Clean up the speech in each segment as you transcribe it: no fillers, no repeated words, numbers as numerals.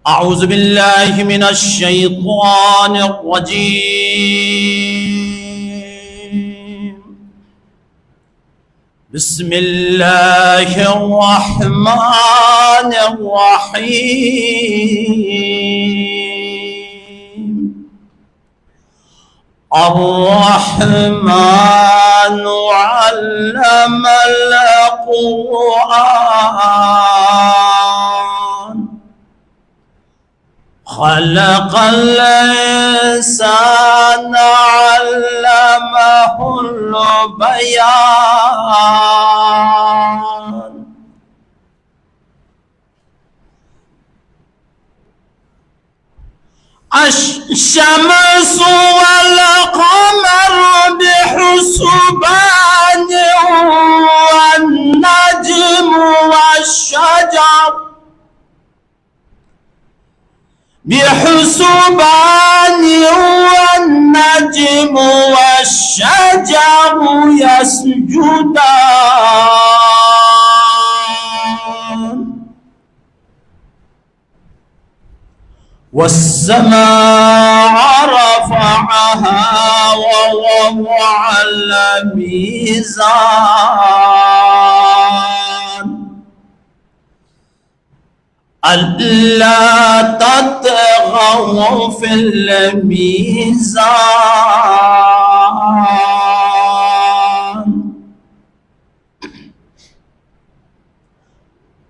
أعوذ بالله من الشيطان الرجيم. بسم الله الرحمن الرحيم. الرحمن علم القرآن خلق الإنسان علمه البيان. الشمس والقمر بحسبان والنجم والشجر بحسبان والنجم والشجر يسجدان. والسماء رفعها ووضع الميزان ألا تطغوا في الميزان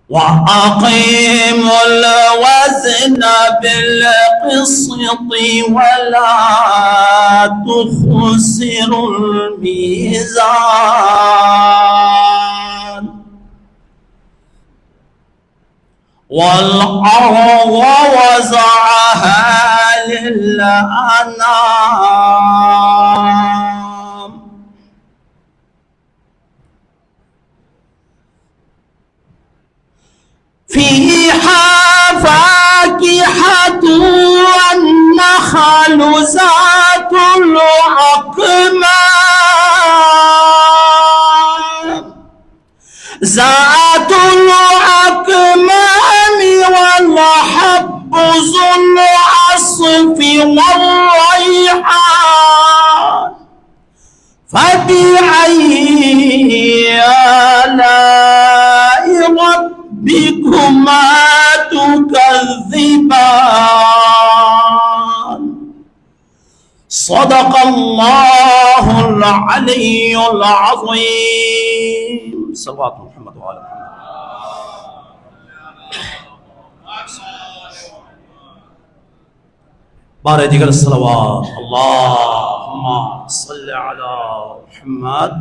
وأقيموا الوزن بالقسط ولا تخسروا الميزان. والأرض وضعها للأنام فيها فاكهة والنخل ذات الأكمام والحب ذو العصف والريحان. فبأي آلاء ربكما تكذبان. صدق الله العلي العظيم. صلوات محمد وعلى محمد. بارے دیگر الصلوات. اللهم صل على محمد.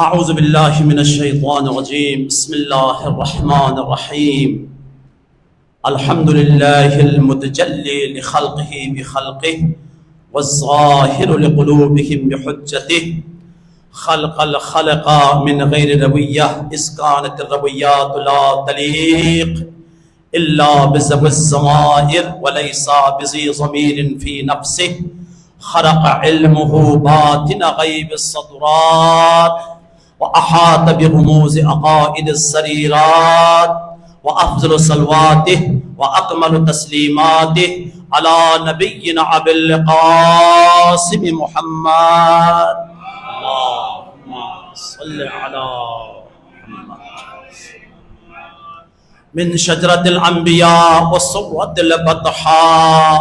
اعوذ باللہ من الشیطان الرجیم. بسم اللہ الرحمن الرحیم. الحمد للہ المتجلی لخلقہ بخلقہ والظاہر لقلوبہم بحجتہ. خلق الخلق من غیر رویہ اذ کانت الرویات لا تلیق الا بذوی الضمائر وليس بذی ضمیر فی نفسہ. خرق علمہ باطن غیب الصدرات وأحاط برموز عقائد السريرات. وأفضل صلواته وأكمل تسليماته على نبينا أبي القاسم محمد. اللهم صل على محمد. من شجرة الأنبياء وصورة البطحاء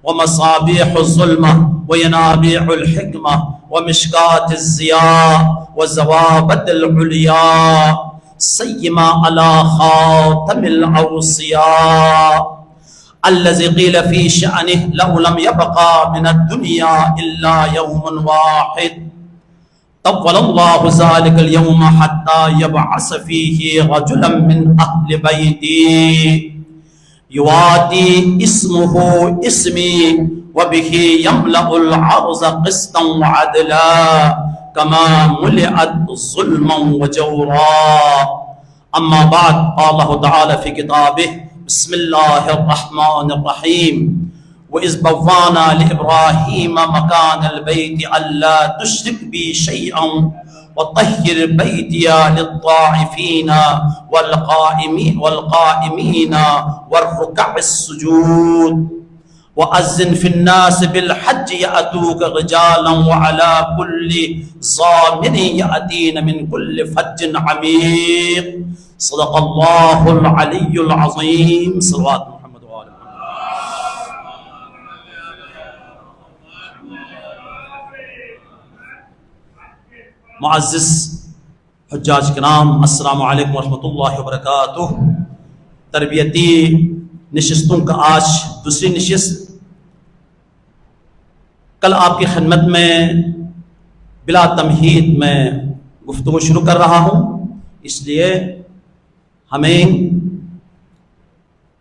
ومصابيح الظلمة وينابيع الحكمة ومشكات الزياء وزوابد العلياء سيما على خاتم الأوصياء الذي قيل في شأنه لو لم يبقى من الدنيا إلا يوم واحد طول الله ذلك اليوم حتى يبعث فيه رجلا من أهل بيتي يواتي اسمه اسمي وبه يملأ العرض قسطا وعدلا كما ملئت ظلما وجورا. أما بعد، قال الله تعالى في كتابه بسم الله الرحمن الرحيم. وإذ بوّانا لإبراهيم مكان البيت ألا تشرك بي شيئا وطهر بيتي للطائفين والقائمين والركع السجود وأذن في الناس بالحج يأتوك رجالا وعلى كل ضامر يأتين من كل فج عميق صدق الله العلي العظيم صلوات محمد وآل محمد. معزز حجاج کرام، السلام علیکم ورحمۃ اللہ وبرکاتہ. تربیتی نشستوں کا آج دوسری نشست. کل آپ کی خدمت میں بلا تمہید میں گفتگو شروع کر رہا ہوں، اس لیے ہمیں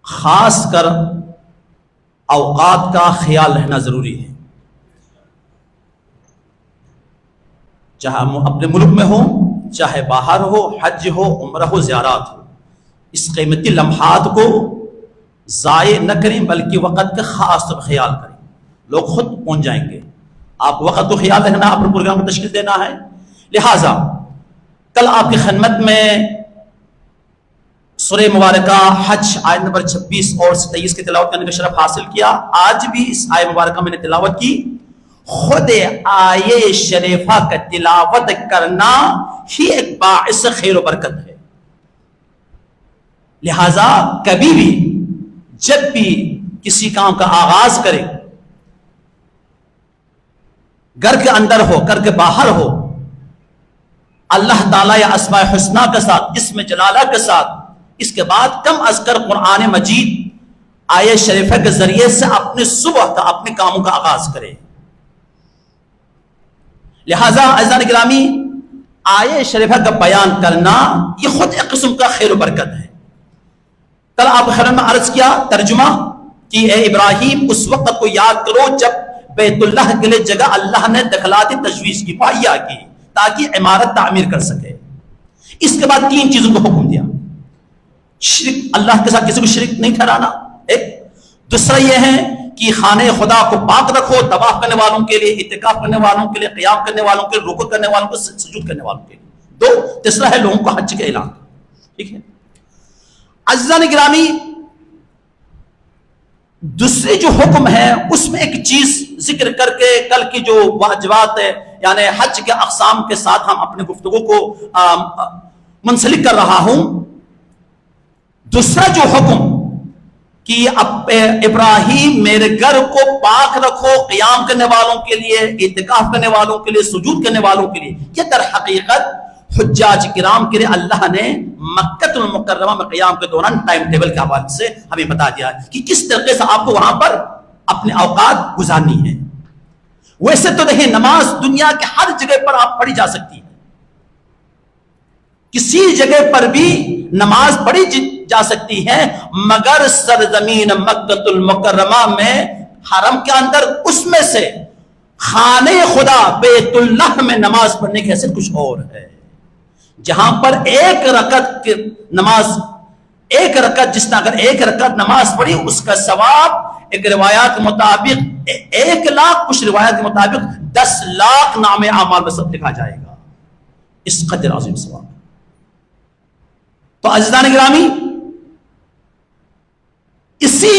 خاص کر اوقات کا خیال رہنا ضروری ہے. چاہے ہم اپنے ملک میں ہو، چاہے باہر ہو، حج ہو، عمرہ ہو، زیارات ہو، اس قیمتی لمحات کو ضائع نہ کریں بلکہ وقت کا خاص طور پر خیال کریں. لوگ خود پہنچ جائیں گے، آپ وقت کو خیال رکھنا، اپنے پروگرام کو تشکیل دینا ہے. لہٰذا کل آپ کی خدمت میں سورہ مبارکہ حج آیت نمبر 26 اور 27 کی تلاوت کرنے کا شرف حاصل کیا. آج بھی اس آیت مبارکہ میں نے تلاوت کی. خود آیے شریفہ کا تلاوت کرنا ہی ایک باعث خیر و برکت ہے. لہذا کبھی بھی جب بھی کسی کام کا آغاز کرے، گھر کے اندر ہو، گھر کے باہر ہو، اللہ تعالیٰ یا اسماء حسنہ کے ساتھ، اسم جلالہ کے ساتھ، اس کے بعد کم از کم قرآن مجید آیے شریفہ کے ذریعے سے اپنے صبح کا، اپنے کاموں کا آغاز کرے. لہذا عزیزان گرامی، آیے شریفہ کا بیان کرنا یہ خود ایک قسم کا خیر و برکت ہے. کل آپ خیر میں عرض کیا ترجمہ کہ اے ابراہیم اس وقت کو یاد کرو جب بیت اللہ کے لیے جگہ اللہ نے دخلاتی تجویز کی، مہیا کی، تاکہ عمارت تعمیر کر سکے. اس کے بعد 3 چیزوں کو حکم دیا. شرک، اللہ کے ساتھ کسی کو شرک نہیں ٹھہرانا ایک. دوسرا یہ ہے کہ خانہ خدا کو پاک رکھو، طواف کرنے والوں کے لیے، اعتکاف کرنے والوں کے لیے، قیام کرنے والوں کے لیے، رکوع کرنے والوں کے، سجود کرنے والوں کے لیے. 2. تیسرا ہے لوگوں کو حج کا اعلان. ٹھیک ہے عزیزان گرامی، دوسری جو حکم ہے اس میں ایک چیز ذکر کر کے کل کی جو واجبات ہے یعنی حج کے اقسام کے ساتھ ہم اپنے گفتگو کو منسلک کر رہا ہوں. دوسرا جو حکم کہ ابراہیم میرے گھر کو پاک رکھو، قیام کرنے والوں کے لیے، اعتکاف کرنے والوں کے لیے، سجود کرنے والوں کے لیے، یہ در حقیقت حجاج کرام کے لیے اللہ نے مکہ المکرمہ میں قیام کے دوران ٹائم ٹیبل کے حوالے سے ہمیں بتا دیا ہے کہ کس طریقے سے آپ کو وہاں پر اپنے اوقات گزارنی ہے. ویسے تو نہیں، نماز دنیا کے ہر جگہ پر آپ پڑھی جا سکتی ہے، کسی جگہ پر بھی نماز پڑھی جا سکتی ہے، مگر سرزمین مکہ المکرمہ میں حرم کے اندر اس میں سے خانہ خدا بیت اللہ میں نماز پڑھنے کی حیثیت کچھ اور ہے. جہاں پر ایک رکعت نماز، ایک رکعت، جس نے اگر ایک رکعت نماز پڑھی اس کا ثواب ایک روایات کے مطابق 1 لاکھ، کچھ روایات کے مطابق 10 لاکھ نام اعمال میں سب لکھا جائے گا. اس قدر عظیم ثواب. تو عزیزان گرامی، اسی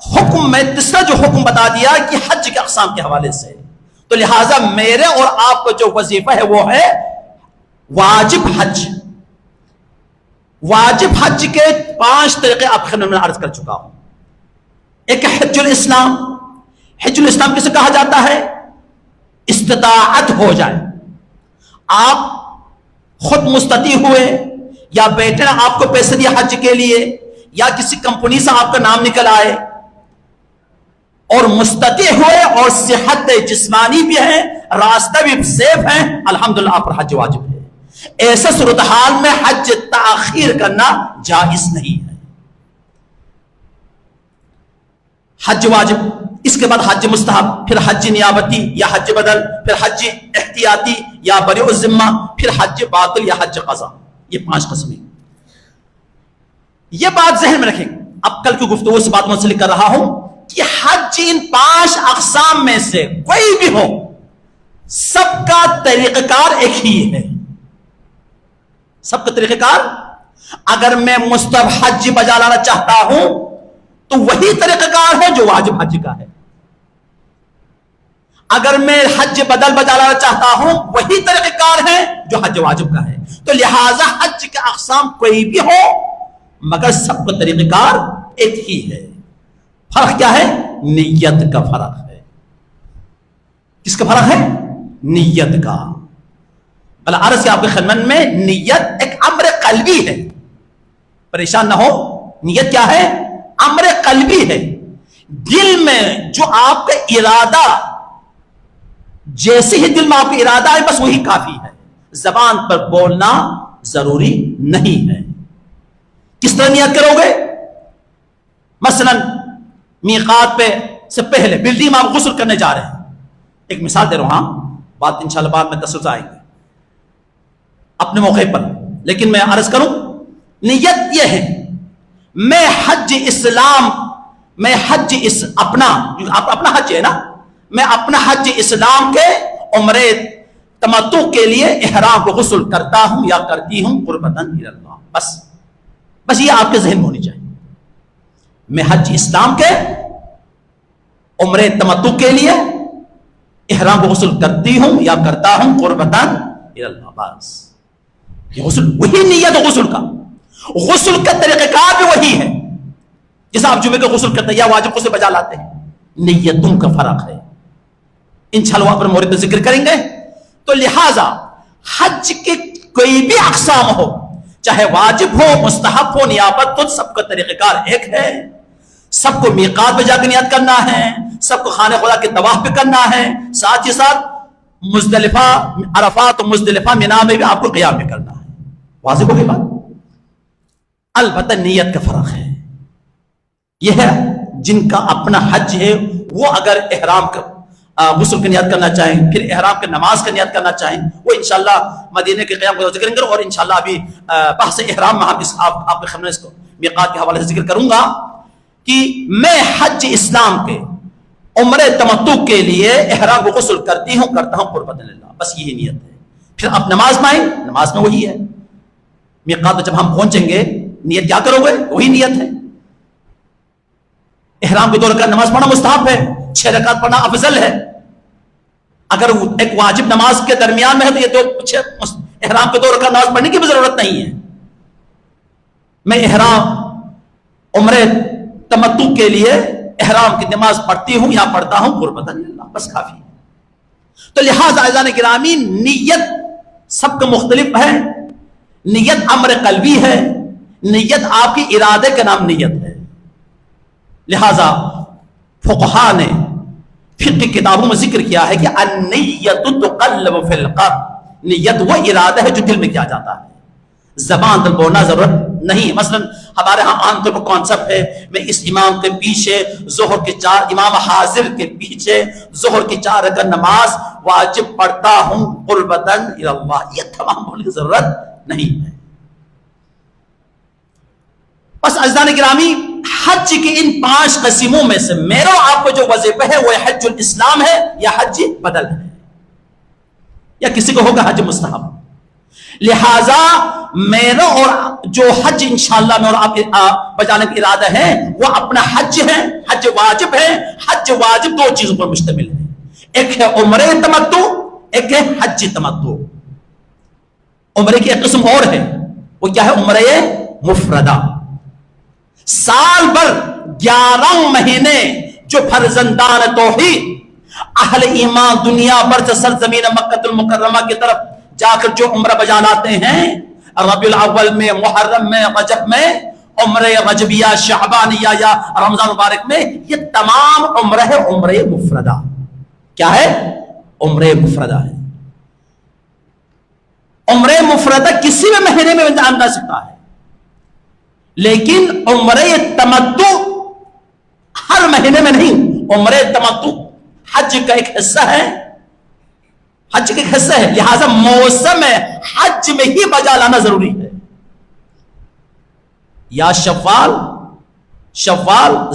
حکم میں تیسرا جو حکم بتا دیا کہ حج کے اقسام کے حوالے سے، تو لہٰذا میرے اور آپ کو جو وظیفہ ہے وہ ہے واجب حج. واجب حج کے 5 طریقے آپ خدمت میں عرض کر چکا ہوں. ایک حج الاسلام. حج الاسلام کسے کہا جاتا ہے؟ استطاعت ہو جائے، آپ خود مستطیع ہوئے یا بیٹے نے آپ کو پیسے دیا حج کے لیے، یا کسی کمپنی سے آپ کا نام نکل آئے اور مستطیع ہوئے اور صحت جسمانی بھی ہے، راستہ بھی سیف ہے، الحمدللہ آپ پر حج واجب ہے. ایسے صورتحال میں حج تاخیر کرنا جائز نہیں ہے. حج واجب، اس کے بعد حج مستحب، پھر حج نیابتی یا حج بدل، پھر حج احتیاطی یا بریء الذمہ، پھر حج باطل یا حج قضا. یہ 5 قسمیں. یہ بات ذہن میں رکھیں. اب کل کی گفتگو سے بات منسلک کر رہا ہوں کہ حج ان 5 اقسام میں سے کوئی بھی ہو، سب کا طریقہ کار ایک ہی ہے. سب کا طریقہ کار، اگر میں مستحب حج بجا لانا چاہتا ہوں تو وہی طریقہ کار ہے جو واجب حج کا ہے. اگر میں حج بدل بجا لانا چاہتا ہوں وہی طریقہ کار ہے جو حج واجب کا ہے. تو لہذا حج کے اقسام کوئی بھی ہو مگر سب کا طریقہ کار ایک ہی ہے. فرق کیا ہے؟ نیت کا فرق ہے. کس کا فرق ہے؟ نیت کا. بلا عرض آپ کے خدمت میں نیت ایک امر قلبی ہے. پریشان نہ ہو، نیت کیا ہے؟ امر قلبی ہے. دل میں جو آپ کا ارادہ، جیسے ہی دل میں آپ کا ارادہ ہے بس وہی کافی ہے. زبان پر بولنا ضروری نہیں ہے. کس طرح نیت کرو گے؟ مثلا میقات پہ سے پہلے بلڈنگ میں آپ غسل کرنے جا رہے ہیں. ایک مثال دے رہا ہوں، بات انشاءاللہ بعد میں تسلسل آئیں گے اپنے موقع پر، لیکن میں عرض کروں نیت یہ ہے میں حج اسلام، میں اپنا حج ہے نا، میں اپنا حج اسلام کے عمرے تمتع کے لیے احرام کو غسل کرتا ہوں یا کرتی ہوں قربتاً الی اللہ. بس یہ آپ کے ذہن میں ہونی چاہیے. میں حج اسلام کے عمرے تمتع کے لیے احرام کو غسل کرتی ہوں یا کرتا ہوں قربتاً الی اللہ. بس یہ غسل، وہی نیت غسل کا طریقہ کار بھی وہی ہے. جیسے آپ جمعے کا غسل کرتے ہیں یا واجب غسل بجا لاتے ہیں، نیتوں کا فرق ہے. انشاءاللہ وہاں پر مورد ذکر کریں گے. تو لہذا حج کے کوئی بھی اقسام ہو، چاہے واجب ہو، مستحب ہو، نیابت ہو، سب کا طریقہ کار ایک ہے. سب کو میقات پہ جا کے نیت کرنا ہے، سب کو خانہ خدا کے طواف پہ کرنا ہے، ساتھ ہی ساتھ مزدلفہ، عرفات و مزدلفہ مینا میں بھی آپ کو قیام میں کرنا ہے. واضح ہو گئی بات؟ البتہ نیت کا فرق ہے. یہ ہے جن کا اپنا حج ہے وہ اگر احرام کا غسل کی نیت کرنا چاہیں، پھر احرام کے نماز کا نیت کرنا چاہیں، وہ انشاءاللہ مدینے کے قیام کو ذکر کریں گے. اور انشاءاللہ ابھی بحث احرام میں آپ کے خدمت اس کو میقات کے حوالے سے ذکر کروں گا کہ میں حج اسلام کے عمرے تمتع کے لیے احرام کو غسل کرتا ہوں قربتاً للہ. بس یہی نیت ہے. پھر آپ نماز میں آئیں، نماز میں وہی ہے. میقات میں جب ہم پہنچیں گے نیت کیا کرو گے؟ وہی نیت ہے. احرام کے 2 رکعت نماز پڑھنا مستحب ہے، 6 رکعت پڑھنا افضل ہے. اگر ایک واجب نماز کے درمیان میں ہے تو یہ احرام کے 2 رکعت نماز پڑھنے کی بھی ضرورت نہیں ہے. میں احرام عمرے تمتع کے لیے احرام کی نماز پڑھتی ہوں یا پڑھتا ہوں قربتاً للہ، بس کافی ہے. تو لہذا اعزان گرامی نیت سب کا مختلف ہے. نیت امر قلبی ہے، نیت آپ کی ارادے کا نام نیت ہے. لہذا فقہاء نے فقہ کی کتابوں میں ذکر کیا ہے کہ النیت تقلب فی القلب. نیت وہ ارادہ ہے جو دل میں کیا جاتا ہے، زبان تک بولنا ضرورت نہیں. مثلا ہمارے ہاں عام طور پر کانسیپٹ ہے میں اس امام کے پیچھے ظہر کے 4 امام حاضر کے پیچھے ظہر کی 4 رکعت نماز واجب پڑھتا ہوں قربتاً الی اللہ. یہ تمام بولنے کی ضرورت نہیں ہے. بس عزیزان گرامی حج کے ان 5 قسموں میں سے میرا آپ کو جو وظیفہ ہے وہ حج الاسلام ہے یا حج بدل ہے یا کسی کو ہوگا حج مستحب. لہذا میرا اور جو حج انشاءاللہ میں اور آپ بجانے کا ارادہ ہے وہ اپنا حج ہے، حج واجب ہے. حج واجب 2 چیزوں پر مشتمل ہے، ایک ہے عمرے تمتع، ایک ہے حج تمتع. عمرے کی ایک قسم اور ہے، وہ کیا ہے؟ عمرے مفردہ. سال بھر 11 مہینے جو فرزندان توحید اہل ایمان دنیا بھر سے سرزمین مکہ المکرمہ کی طرف جا کر جو عمرہ بجا لاتے ہیں، ربیع الاول میں، محرم میں، رجب میں، عمرہ رجبیہ، شعبانیہ یا رمضان مبارک میں، یہ تمام عمرہ ہے عمرہ مفردہ. کیا ہے؟ عمرہ مفردہ ہے. عمرہ مفردہ کسی بھی مہینے میں انجام دے سکتا ہے، لیکن عمرہ تمتع ہر مہینے میں نہیں. عمرہ تمتع حج کا ایک حصہ ہے، حج کا ایک حصہ ہے. لہذا موسم حج میں ہی بجا لانا ضروری ہے. یا شوال،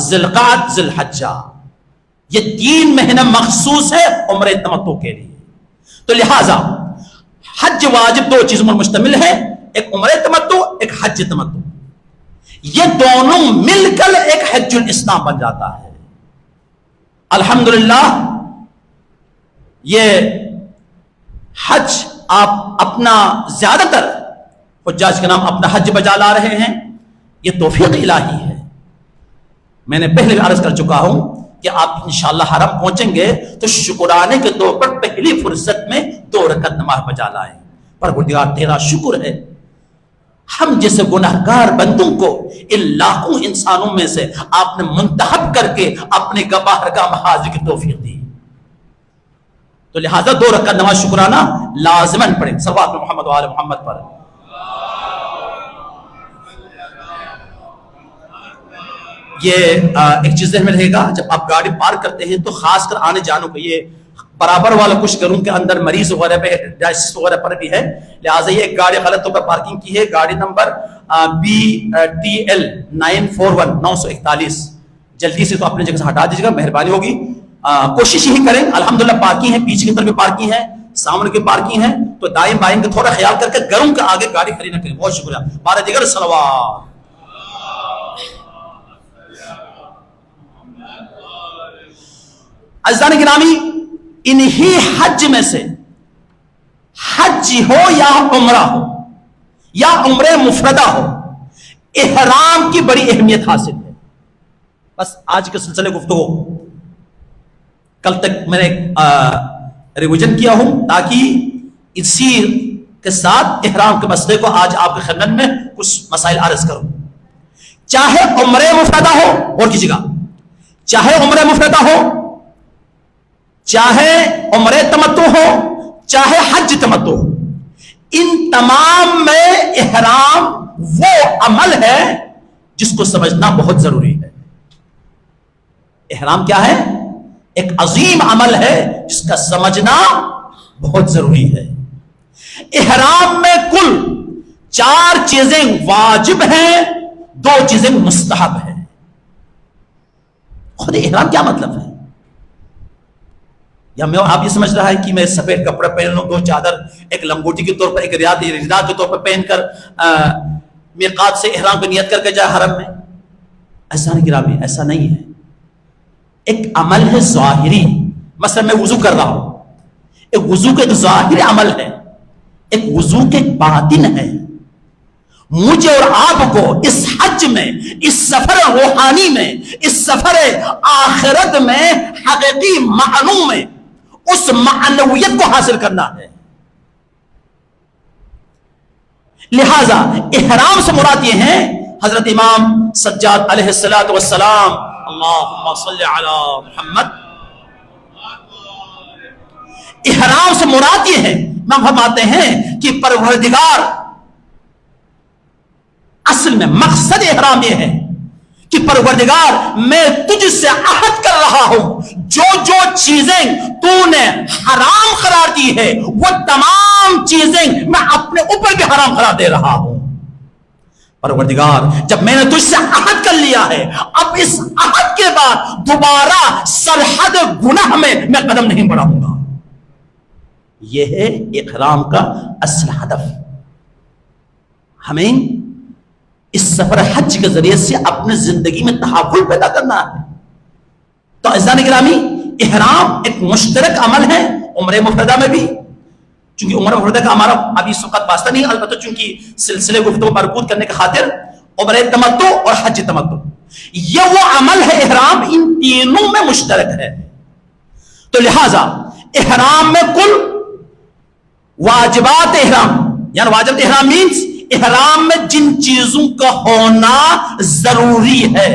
ذی القعدہ، ذی الحجہ، یہ 3 مہینہ مخصوص ہے عمرہ تمتع کے لیے. تو لہذا حج واجب دو چیزوں پر مشتمل ہے، ایک عمرہ تمتع، ایک حج تمتع. یہ دونوں مل کر ایک حج الاسلام بن جاتا ہے. الحمدللہ یہ حج آپ اپنا زیادہ تر حجاج کے نام اپنا حج بجا لا رہے ہیں، یہ توفیق الہی ہے. میں نے پہلے بھی عرض کر چکا ہوں کہ آپ انشاءاللہ حرم پہنچیں گے تو شکرانے کے طور پر پہلی فرصت میں 2 رکعت نماز بجا لائیں. پروردگار تیرا شکر ہے ہم جیسے گناہگار بندوں کو ان لاکھوں انسانوں میں سے آپ نے منتخب کر کے اپنے بارگاہ میں حاضری کی توفیق دی. تو لہذا 2 رکعت نماز شکرانہ لازماً پڑھیں صلوات محمد و آل محمد پر. یہ ایک چیز ذہن میں رہے گا، جب آپ گاڑی پارک کرتے ہیں تو خاص کر آنے جانوں کو، یہ برابر والا کچھ گھروں کے اندر مریض وغیرہ پہ ڈائسس وغیرہ پر بھی ہے، لہٰذا یہ ایک گاڑی غلط طور پر پارکنگ کی ہے، گاڑی نمبر BTL 941 941. جلدی سے تو اپنے جگہ سے ہٹا دیجیے گا، مہربانی ہوگی. کوشش یہی کریں. الحمدللہ پارکنگ ہے، پیچھے کی طرف بھی پارکنگ ہے، سامنے کی پارکنگ ہے، تو دائیں بائیں کا تھوڑا خیال کر کے گھروں کے آگے گاڑی کھڑی نہ کریں. بہت شکریہ. 12 دیگر صلوات. عزیزان گرامی، انہی حج میں سے حج ہو یا عمرہ ہو یا عمرہ مفردہ ہو، احرام کی بڑی اہمیت حاصل ہے. بس آج کے سلسلے گفتگو کل تک میں نے ریویژن کیا ہوں تاکہ اسی کے ساتھ احرام کے مسئلے کو آج آپ کے خدمت میں کچھ مسائل عرض کروں. چاہے عمرہ مفردہ ہو، اور کسی کا چاہے عمرہ مفردہ ہو، چاہے عمرہ تمتع ہو، چاہے حج تمتع ہو، ان تمام میں احرام وہ عمل ہے جس کو سمجھنا بہت ضروری ہے. احرام کیا ہے؟ ایک عظیم عمل ہے جس کا سمجھنا بہت ضروری ہے. احرام میں کل 4 چیزیں واجب ہیں، 2 چیزیں مستحب ہیں. خود احرام کیا مطلب ہے؟ یا میں آپ یہ سمجھ رہا ہے کہ میں سفید کپڑا پہن لوں، 2 چادر، ایک لنگوٹی کے طور پر، ایک ردا کے طور پر پہن کر میقات سے احرام کی نیت کر کے جائے حرم میں؟ ایسا نہیں گرامی، ایسا نہیں ہے. ایک عمل ہے ظاہری. مثلا میں وضو کر رہا ہوں، ایک وضو کا ایک ظاہری عمل ہے، ایک وضو کے ایک باطن ہے. مجھے اور آپ کو اس حج میں، اس سفر روحانی میں، اس سفر آخرت میں حقیقی معنوں میں اس معنویت کو حاصل کرنا ہے. لہذا احرام سے مراد یہ ہیں حضرت امام سجاد علیہ السلام، اللہم صلی علی محمد. احرام سے مراد یہ ہے، ہم فرماتے ہیں کہ پروردگار، اصل میں مقصد احرام یہ ہے کہ پروردگار میں تجھ سے عہد کر رہا ہوں، جو جو چیزیں تو نے حرام قرار دی ہے وہ تمام چیزیں میں اپنے اوپر بھی حرام قرار دے رہا ہوں. پروردگار جب میں نے تجھ سے عہد کر لیا ہے، اب اس عہد کے بعد دوبارہ سرحد گناہ میں قدم نہیں بڑھاؤں گا. یہ ہے احرام کا اصل ہدف. ہمیں اس سفر حج کے ذریعے سے اپنے زندگی میں تحول پیدا کرنا ہے. تو عزیزان گرامی، احرام ایک مشترک عمل ہے عمرہ مفردہ میں بھی. چونکہ عمرہ مفردہ کا ہمارا ابھی اس وقت واسطہ نہیں، البتہ چونکہ سلسلے گفتگو مربوط کرنے کی خاطر عمرہ تمتع اور حج تمتع یہ وہ عمل ہے، احرام ان تینوں میں مشترک ہے. تو لہذا احرام میں کل واجبات احرام، یعنی واجب احرام مینز احرام میں جن چیزوں کا ہونا ضروری ہے.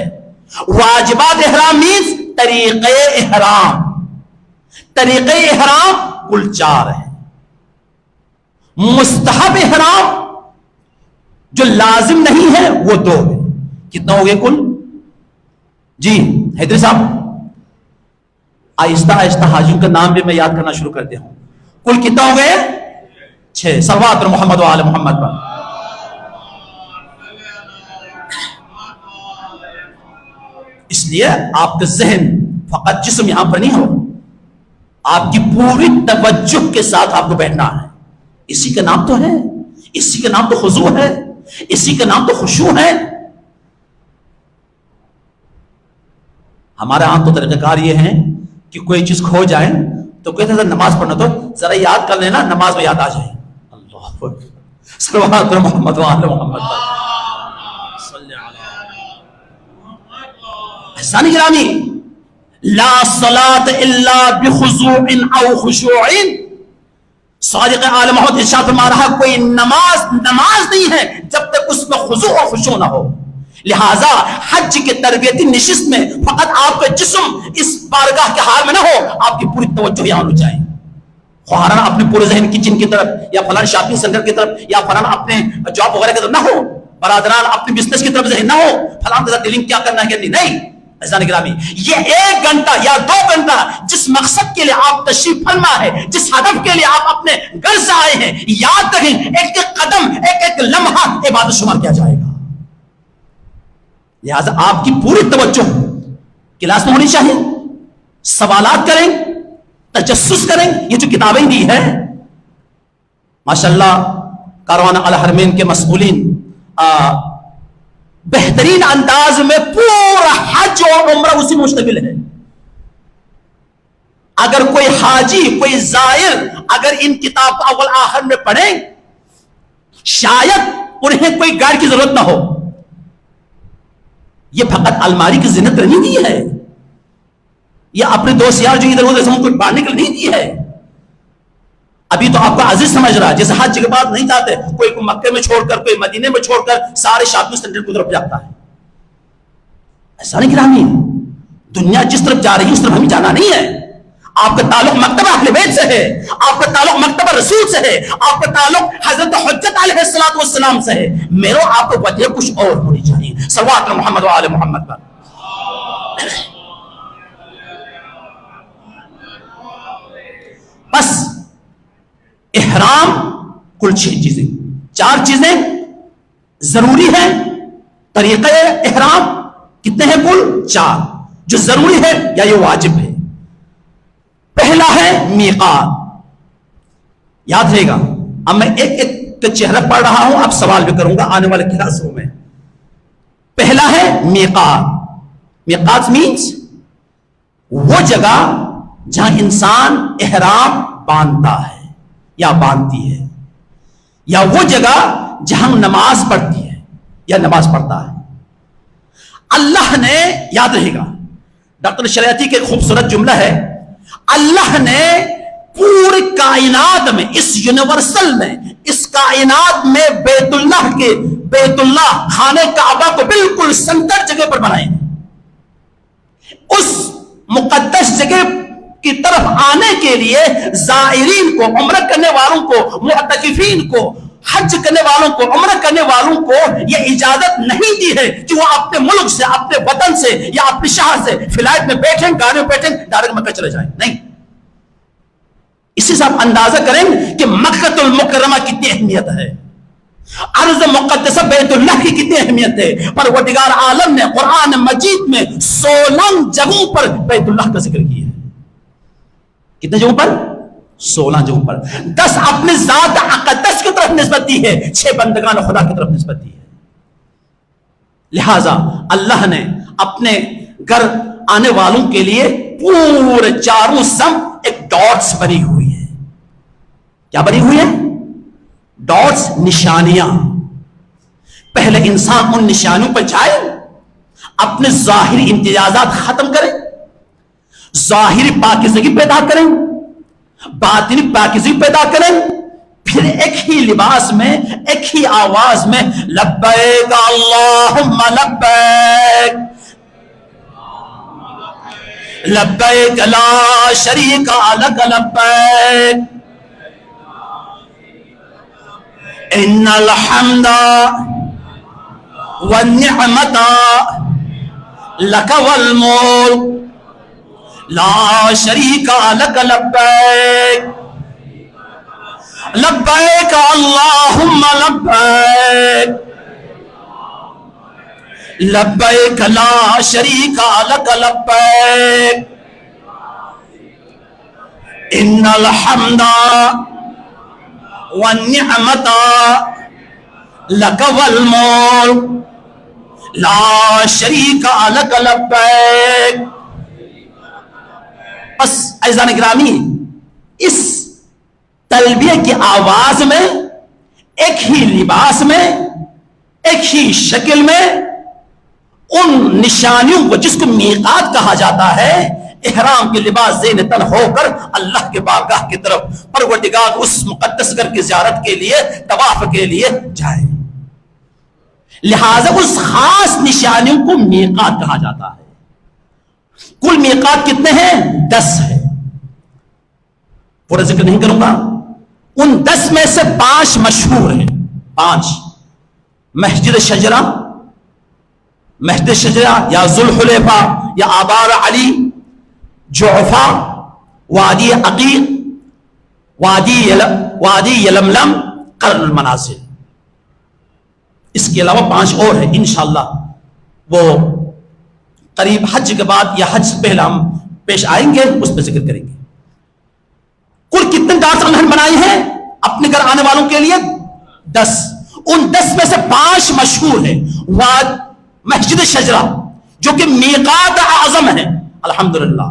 واجبات احرام مینز طریقے احرام. طریقے احرام کل 4 ہے. مستحب احرام جو لازم نہیں ہے وہ 2 ہے. کتنا ہو گئے کل؟ جی حیدری صاحب، آہستہ آہستہ حاجیوں کا نام بھی میں یاد کرنا شروع کرتے ہوں. کل کتنا ہو گئے؟ 6. صلوات محمد و آل محمد پر. اس لیے آپ کا ذہن فقط جسم یہاں پر نہیں ہو. آپ کی پوری توجہ کے ساتھ آپ کو بیٹھنا ہے. اسی کا نام تو ہے, اسی کا نام تو خضوع ہے, اسی کا نام تو خشوع ہے. ہمارے ہاں تو طریقہ کار یہ ہے کہ کوئی چیز کھو جائے تو کہتے ہیں نماز پڑھنا, تو ذرا یاد کر لینا, نماز میں یاد آ جائے. اللہ اکبر, صلوات محمد وآل محمد. احسان گرامی, لا صلاۃ الا بخضوع او خشوع. صادق عالم محمد ارشاد فرما رہا, کوئی نماز نہیں ہے جب تک اس میں خضوع اور خشوع نہ ہو. لہذا حج کے تربیتی نشست میں فقط آپ کا جسم اس بارگاہ کے حال میں نہ ہو, آپ کی پوری توجہ یہاں ہو جائے. خواہاں اپنے پورے ذہن کچن کی طرف یا فلان شاپنگ سینٹر کی طرف یا فلان اپنے جاب وغیرہ کی طرف نہ ہو, برادران اپنے بزنس کی طرف ذہن نہ ہو, فلان کے ساتھ ڈیلنگ کیا کرنا ہے نہیں. احسان گرامی, یہ 1 گھنٹہ یا 2 گھنٹہ جس مقصد کے لیے آپ تشریف فرما ہے, جس ہدف کے لیے آپ اپنے گھر سے آئے ہیں, یاد رکھیں ایک ایک قدم, ایک ایک لمحہ عبادت شمار کیا جائے گا. لہذا آپ کی پوری توجہ کلاس میں ہونی چاہیے. سوالات کریں, تجسس کریں. یہ جو کتابیں دی ہے ماشاءاللہ, کاروان الحرمین کے مسئولین بہترین انداز میں پورا حج اور عمرہ اسی مشتمل ہے. اگر کوئی حاجی, کوئی زائر اگر ان کتاب کو اول آخر میں پڑھیں, شاید انہیں کوئی گائیڈ کی ضرورت نہ ہو. یہ فقط الماری کی زینت نہیں دی ہے, یہ اپنے دوست یار جو ادھر ادھر سے کوئی پڑھنے کے لیے نہیں دی ہے. ابھی تو آپ کو عزیز سمجھ رہا ہے, جیسے حج کے بعد نہیں جاتے, کوئی مکے میں چھوڑ کر, کوئی مدینے میں چھوڑ کر سارے شاپنگ سینٹر کی طرف جاتا ہے. ایسا نہیں گرامی, دنیا جس طرف جا رہی ہے اس طرف ہمیں جانا نہیں ہے. آپ کا تعلق مکتبہ اہل بیت سے ہے, آپ کا تعلق مکتبہ رسول سے ہے, آپ کا تعلق حضرت حجت علیہ الصلوۃ والسلام سے ہے. میرے آپ کو وجہ کچھ اور ہونی چاہیے. صلوات محمد وآل محمد پر. بس احرام کل 6 چیزیں, 4 چیزیں ضروری ہیں. طریقہ احرام کتنے ہیں؟ کل 4. جو ضروری ہے یا یہ واجب ہے. پہلا ہے میقات. یاد رہے گا, اب میں ایک ایک کا چہرہ پڑھ رہا ہوں, اب سوال بھی کروں گا آنے والے کلاسوں میں. پہلا ہے میقات. میقات مینز وہ جگہ جہاں انسان احرام باندھتا ہے یا باندھتی ہے, یا وہ جگہ جہاں نماز پڑھتی ہے یا نماز پڑھتا ہے. اللہ نے, یاد رہے گا, ڈاکٹر شریعتی کے خوبصورت جملہ ہے, اللہ نے پوری کائنات میں, اس یونیورسل میں, اس کائنات میں بیت اللہ خانہ کعبہ کو بالکل سنتر جگہ پر بنائے. اس مقدس جگہ کی طرف آنے کے لیے زائرین کو, عمرہ کرنے والوں کو, معتکفین کو, حج کرنے والوں کو, عمرہ کرنے والوں کو یہ اجازت نہیں دی ہے کہ وہ اپنے ملک سے, اپنے وطن سے یا اپنے شہر سے فلائٹ میں بیٹھیں, گاڑی میں بیٹھیں, ڈائریکٹ مکہ چلے جائیں. نہیں. اسی سے آپ اندازہ کریں کہ مکہ المکرمہ کتنی اہمیت ہے, ارض مقدسہ بیت اللہ کی کتنی اہمیت ہے. پروردگار عالم نے قرآن مجید میں 16 جگہوں پر بیت اللہ کا ذکر کیا ہے. کتنے جگہوں پر؟ 16 جگہوں پر. 10 اپنے ذات اقدس کی طرف نسبت دی ہے, 6 بندگان خدا کی طرف نسبت دی ہے. لہذا اللہ نے اپنے گھر آنے والوں کے لیے پورے چاروں سمت ایک ڈاٹس بنی ہوئی ہے. کیا بنی ہوئی ہے؟ ڈاٹس, نشانیاں. پہلے انسان ان نشانیوں پر جائے, اپنے ظاہری امتیازات ختم کرے, ظاہری پاکیزگی پیدا کریں, باطنی پاکیزگی پیدا کریں, پھر ایک ہی لباس میں, ایک ہی آواز میں لبیک اللہم لبیک, لبیک لا شریک لک لبیک, ان الحمد والنعمت لک والملک لا شریک لک لبیک, لبیک اللہم لبیک, لبیک لا شریک لک لبیک, ان الحمد والنعمت لک والملک لا شریک لک لبیک. بس عزیزان گرامی، اس تلبیہ کی آواز میں ایک ہی لباس میں ایک ہی شکل میں ان نشانیوں کو جس کو میقات کہا جاتا ہے، احرام کے لباس زین تن ہو کر اللہ کے بارگاہ کی طرف پروردگار اس مقدس گھر کی زیارت کے لیے، طواف کے لیے جائے. لہذا اس خاص نشانیوں کو میقات کہا جاتا ہے. کل میقات کتنے ہیں؟ 10 ہے. پورا ذکر نہیں کروں گا. ان 10 میں سے 5 مشہور ہیں. 5: مسجد شجرہ یا ذوالحلیفہ یا آبار علی، جعفہ، وادی عقیق، وادی یلملم، قرن المنازل. اس کے علاوہ 5 اور ہیں، انشاءاللہ وہ قریب حج کے بعد یا حج سے پہلے ہم پیش آئیں گے، اس پہ ذکر کریں گے. کل کتنے ڈاکٹر انہوں نے بنائی ہیں اپنے گھر آنے والوں کے لیے؟ 10. ان 10 میں سے 5 مشہور ہیں. مسجد شجرہ جو کہ میقات اعظم ہے. الحمدللہ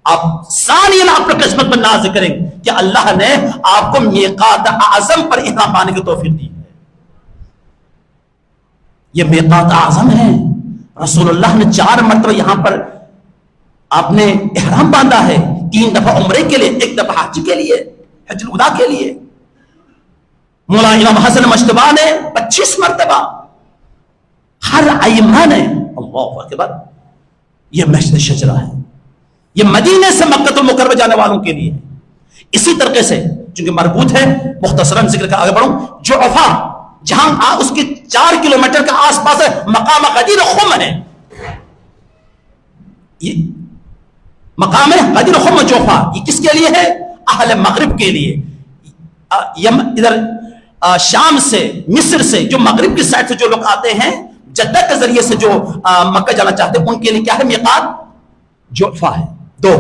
آپ ثانیاً اپنے قسمت پر ناز کریں کہ اللہ نے آپ کو میقات اعظم پر احرام پانے کی توفیق دی ہے. یہ میقات اعظم ہے. رسول اللہ نے 4 مرتبہ یہاں پر آپ نے احرام باندھا ہے. 3 دفعہ عمرے کے لیے، 1 دفعہ حج کے لیے، حج الوداع کے لیے. مولا امام حسن مجتبی نے 25 مرتبہ. ہر ائمہ نے. اللہ اکبر. یہ مسجد شجرہ ہے. یہ مدینے سے مکہ المکرمہ جانے والوں کے لیے. اسی طریقے سے چونکہ مربوط ہے، مختصراً ذکر کا آگے بڑھوں. جعفہ جہاں اس کی 4 کلومیٹر کے آس پاس مقام غدیر خم ہے. یہ مقام غدیر خم جعفہ یہ کس کے لیے ہے؟ اہل مغرب کے لیے. ادھر شام سے، مصر سے، جو مغرب کی سائڈ سے جو لوگ آتے ہیں جدہ کے ذریعے سے جو مکہ جانا چاہتے ہیں، ان کے لیے کیا ہے؟ میقات جعفہ ہے. 2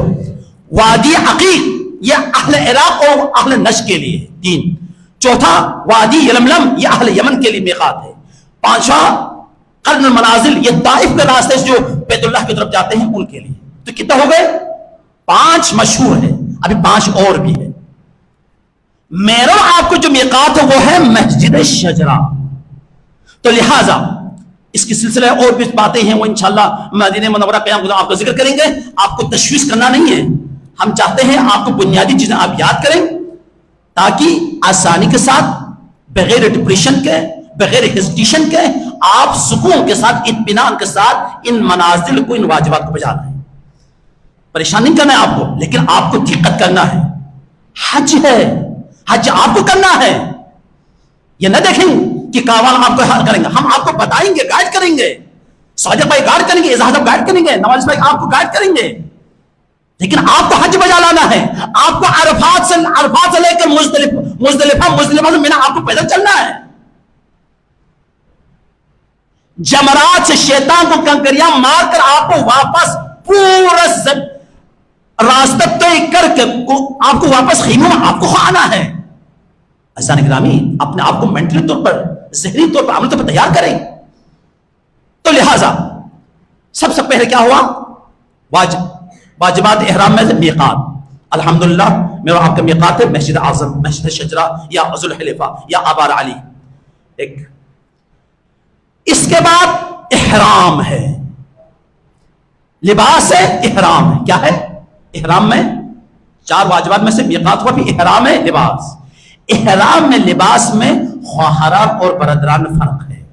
وادی عقیق، یہ اہل عراق اور اہل نجد کے لیے. 3 چوتھا وادی یلملم، یہ اہل یمن کے لیے میقات ہے. 5واں قرن المنازل، یہ طائف کے راستے سے جو بیت اللہ کی طرف جاتے ہیں ان کے لیے. تو کتنا ہو گئے؟ 5 مشہور ہیں. ابھی 5 اور بھی ہیں. میرا آپ کو جو میقات ہے وہ ہے مسجد شجرہ. تو لہذا اس کی سلسلہ اور بھی باتیں ہیں، وہ انشاءاللہ مدینہ منورہ قیام آپ کو ذکر کریں گے. آپ کو تشویش کرنا نہیں ہے. ہم چاہتے ہیں آپ کو بنیادی چیزیں آپ یاد کریں تاکہ آسانی کے ساتھ، بغیر ڈپریشن کے، بغیر ہیزیٹیشن کے، آپ سکون کے ساتھ، اطمینان کے ساتھ ان منازل کو، ان واجبات کو بجا لیں. پریشان نہیں کرنا ہے آپ کو، لیکن آپ کو دقت کرنا ہے. حج ہے، حج آپ کو کرنا ہے. یہ نہ دیکھیں کہ کاوان آپ کو حل کریں گے. ہم آپ کو بتائیں گے، گائیڈ کریں گے. صادق بھائی گائیڈ کریں گے، اعزاز گائیڈ کریں گے، نواز بھائی آپ کو گائیڈ کریں گے. لیکن آپ کو حج بجا لانا ہے. آپ کو عرفات سے لے کر مزدلفہ سے منی آپ کو پیدل چلنا ہے. جمرات سے شیطان کو کنکریاں مار کر آپ کو واپس پورا راستہ طے کر کے آپ کو واپس خیموں میں آپ کو آنا ہے. عزیزان گرامی، اپنے آپ کو مینٹلی طور پر، ذہنی طور پر، عملی طور پر تیار کریں. تو لہذا سب سے پہلے کیا ہوا؟ واجبات احرام میں سے میقات. الحمدللہ میرا آپ کا میقات ہے مسجد اعظم، مسجد شجرہ یا ذوالحلیفہ یا آبار علی. ایک اس کے بعد احرام ہے، لباس ہے، احرام ہے. کیا ہے احرام میں؟ 4 واجبات میں سے میقات ہوا، بھی احرام ہے، لباس. احرام میں، لباس میں خواہران اور برادران میں فرق ہے.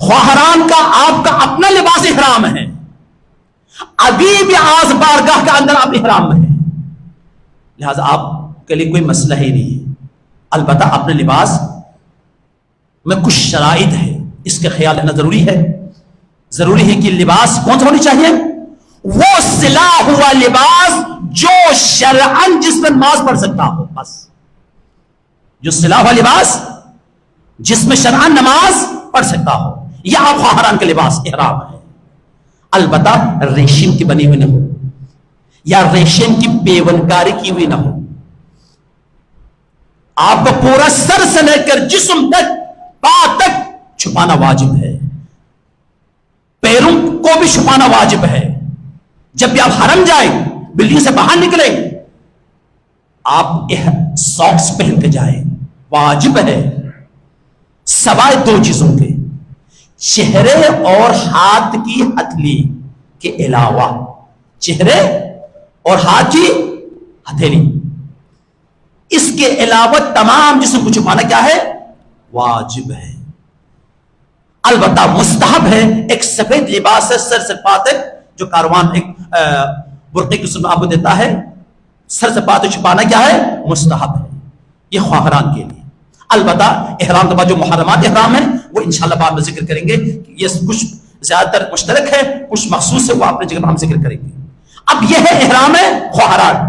خواہران کا آپ کا اپنا لباس احرام ہے. ابھی بھی آز بارگاہ کے اندر آپ احرام میں ہیں، لہذا آپ کے لیے کوئی مسئلہ ہی نہیں ہے. البتہ اپنے لباس میں کچھ شرائط ہے، اس کا خیال رکھنا ضروری ہے. ضروری ہے کہ لباس کون سا ہونی چاہیے؟ وہ سلا ہوا لباس جو شرعاً جس میں نماز پڑھ سکتا ہو. بس جو سلا ہوا لباس جس میں شرعاً نماز پڑھ سکتا ہو، یہ آپ خواہران کے لباس احرام ہے. البتہ ریشم کی بنی ہوئی نہ ہو. یا ریشم کی پیونکاری کی ہوئی نہ ہو. آپ کو پورا سر سے لے کر جسم تک پا تک چھپانا واجب ہے. پیروں کو بھی چھپانا واجب ہے. جب بھی آپ حرم جائیں, بلڈنگ سے باہر نکلیں, آپ ساکس پہن کے جائیں, واجب ہے. سوائے دو چیزوں کے, چہرے اور ہاتھ کی ہتھیلی کے علاوہ. چہرے اور ہاتھ کی ہتھیلی, اس کے علاوہ تمام جسم کو چھپانا کیا ہے؟ واجب ہے. البتہ مستحب ہے. ایک سفید لباس ہے سر سے پا تک, جو کاروان ایک برقعے کی صورت میں آپ کو دیتا ہے, سر سے پا تک چھپانا کیا ہے؟ مستحب ہے. یہ خواہران کے لیے. البتہ احرام کے بعد جو محرمات احرام ہیں وہ انشاءاللہ بعد میں ذکر کریں گے. یہ کچھ زیادہ تر مشترک ہے, کچھ مخصوص ہے, وہ اپنے جگہ پر ہم ذکر کریں گے. اب یہ ہے احرام خواہران.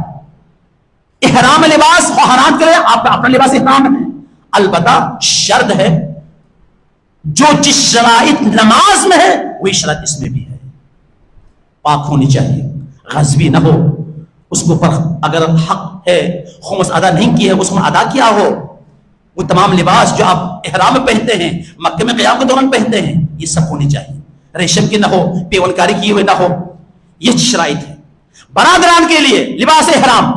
احرام لباس خواہران کے لیے آپ کا اپنا لباس احرام ہے. البتہ شرط ہے, جو جس شرائط نماز میں ہے وہی شرط اس میں بھی ہے. پاک ہونی چاہیے, غضبی نہ ہو, اس کے اوپر اگر حق ہے خمس ادا نہیں کی ہے اس میں ادا کیا ہو. وہ تمام لباس جو آپ احرام میں پہنتے ہیں, مکے میں قیام کے دوران پہنتے ہیں, یہ سب ہونی چاہیے. ریشم کی نہ ہو, پیونکاری کی ہوئی نہ ہو. یہ شرائط ہے. برادران کے لیے لباس احرام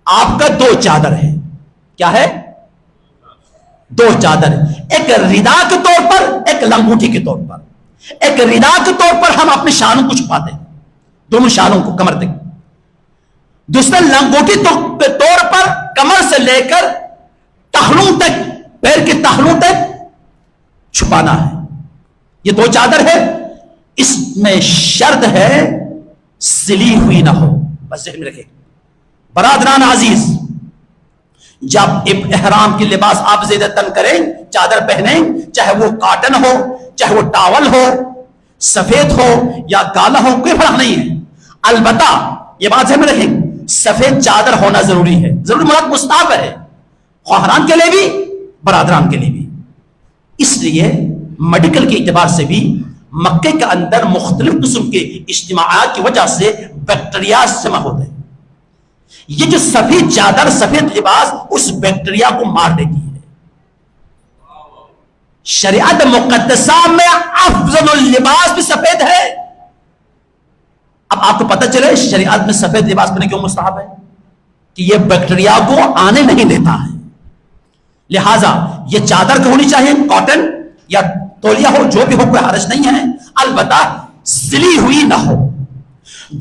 آپ کا دو چادر ہے. کیا ہے؟ دو چادر. ایک ردا کے طور پر, ایک لنگوٹی کے طور پر. ایک ردا کے طور پر ہم اپنے شانوں کو چھپاتے ہیں, دونوں شانوں کو کمر تک. دوسرا لنگوٹی کے طور پر کمر سے لے کر ٹخنوں تک, پیر کے ٹخنوں تک چھپانا ہے. یہ دو چادر ہے. اس میں شرط ہے سلی ہوئی نہ ہو. بس ذہن میں رکھیں برادران عزیز, جب احرام کی لباس آپ زیادہ تن کریں, چادر پہنیں, چاہے وہ کاٹن ہو, چاہے وہ ٹاول ہو, سفید ہو یا کالا ہو, کوئی فرق نہیں ہے. البتہ یہ بات ذہن میں رکھیں, سفید چادر ہونا ضروری ہے. ضروری مراد مستحب ہے, خواہران کے لیے بھی برادران کے لیے بھی. اس لیے میڈیکل کے اعتبار سے بھی مکے کے اندر مختلف قسم کے اجتماعات کی وجہ سے بیکٹیریا جمع ہوتے ہیں. یہ جو سفید چادر, سفید لباس اس بیکٹیریا کو مار دیتی ہے. شریعت مقدسہ میں افضل اللباس بھی سفید ہے. اب آپ کو پتہ چلے شریعت میں سفید لباس پہننے کیوں مستحب ہے, کہ یہ بیکٹیریا کو آنے نہیں دیتا ہے. لہذا یہ چادر کی ہونی چاہیے, کاٹن یا تولیہ ہو, جو بھی ہو, کوئی حرج نہیں ہے. البتہ سلی ہوئی نہ ہو.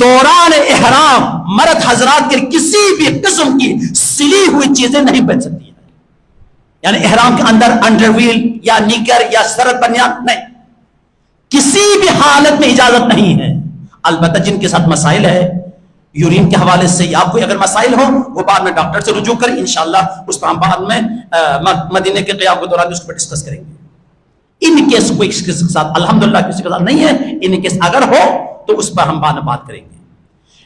دوران احرام مرد حضرات کے کسی بھی قسم کی سلی ہوئی چیزیں نہیں پہن سکتی ہیں. یعنی احرام کے اندر انڈر ویل یا نیکر یا سرد بنیان نہیں, کسی بھی حالت میں اجازت نہیں ہے. البتہ جن کے ساتھ مسائل ہے یورین کے حوالے سے یا کوئی اگر مسائل ہو, وہ بعد میں ڈاکٹر سے رجوع کریں. انشاءاللہ اس پر ہم بعد میں مدینے کے قیام کے دوران اس پر ڈسکس کریں گے. ان کیس کوئی کے ساتھ الحمدللہ کسی کے ساتھ نہیں ہے, ان کیس اگر ہو تو اس پر ہم بعد میں بات کریں گے.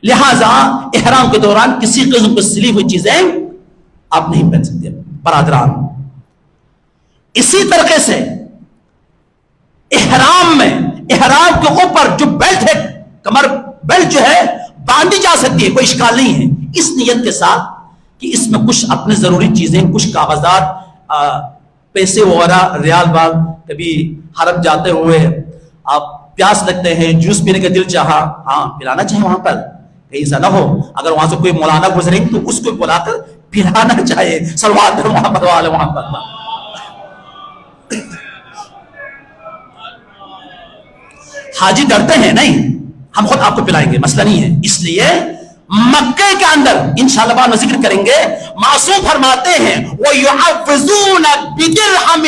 لہٰذا احرام کے دوران کسی قسم کی سلی ہوئی چیزیں آپ نہیں پہن سکتے برادران. اسی طریقے سے احرام میں, احرام کے اوپر جو بیلٹ ہے, کمر بیلٹ جو ہے باندھی جا سکتی ہے, کوئی اشکال نہیں ہے, اس نیت کے ساتھ کہ اس میں کچھ اپنے ضروری چیزیں, کچھ کاغذات, پیسے وغیرہ, ریال باغ, کبھی حرم جاتے ہوئے آپ پیاس لگتے ہیں, جوس پینے کا دل چاہا, ہاں پلانا چاہیے وہاں پر, کہیں ایسا نہ ہو اگر وہاں سے کوئی مولانا گزریں تو اس کو بلا کر پلانا چاہیے. صلوات محمد والے وہاں پر حاجی ڈرتے ہیں, نہیں ہم خود آپ کو پلائیں گے, مسئلہ نہیں ہے. اس لیے مکے کے اندر انشاءاللہ بعد میں ذکر کریں گے, معصوم فرماتے ہیں وَيُعَوِّزُونَ بِدِرْحَمٍ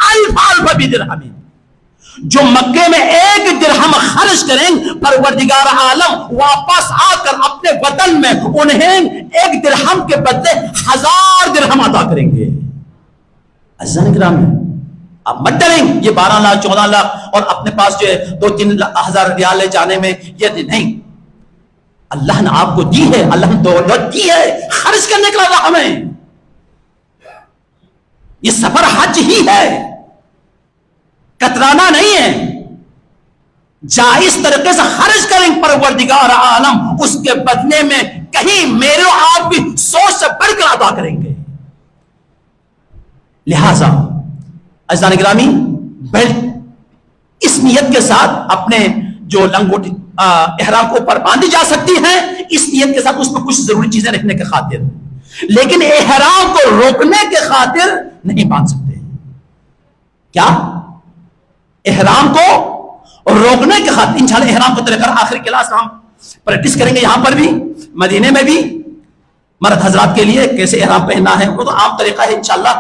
أَلْفَ بِدِرْحَمٍ, جو مکے میں 1 درہم خرچ کریں, پروردگار عالم واپس آ کر اپنے وطن میں انہیں 1 درہم کے بدلے 1000 درہم عطا کریں گے. عزیزان کرام, آپ مت ڈریں یہ 12 لاکھ 14 لاکھ اور اپنے پاس جو ہے 2-3 ہزار ریال لے جانے میں, یہ نہیں. اللہ نے آپ کو دی ہے, اللہ نے دولت دی ہے, خرچ کرنے کے لیے ہمیں. یہ سفر حج ہی ہے, کترانا نہیں ہے. جائز طریقے سے خرچ کریں پروردگار عالم اس کے بدلے میں کہیں میرے آپ بھی سوچ سے بڑھ کر ادا کریں گے. لہذا عزیزان گرامی بیلٹ اس نیت کے ساتھ اپنے جو لنگوٹی احرام کو اوپر باندھی جا سکتی ہیں اس نیت کے ساتھ اس میں کچھ ضروری چیزیں رکھنے کے خاطر, لیکن احرام کو روکنے کے خاطر نہیں باندھ سکتے. کیا احرام کو روکنے کے خاطر انشاءاللہ احرام کو طریقہ آخری کلاس ہم پریکٹس کریں گے یہاں پر بھی مدینے میں بھی مرد حضرات کے لیے کیسے احرام پہننا ہے وہ تو عام طریقہ ہے انشاءاللہ.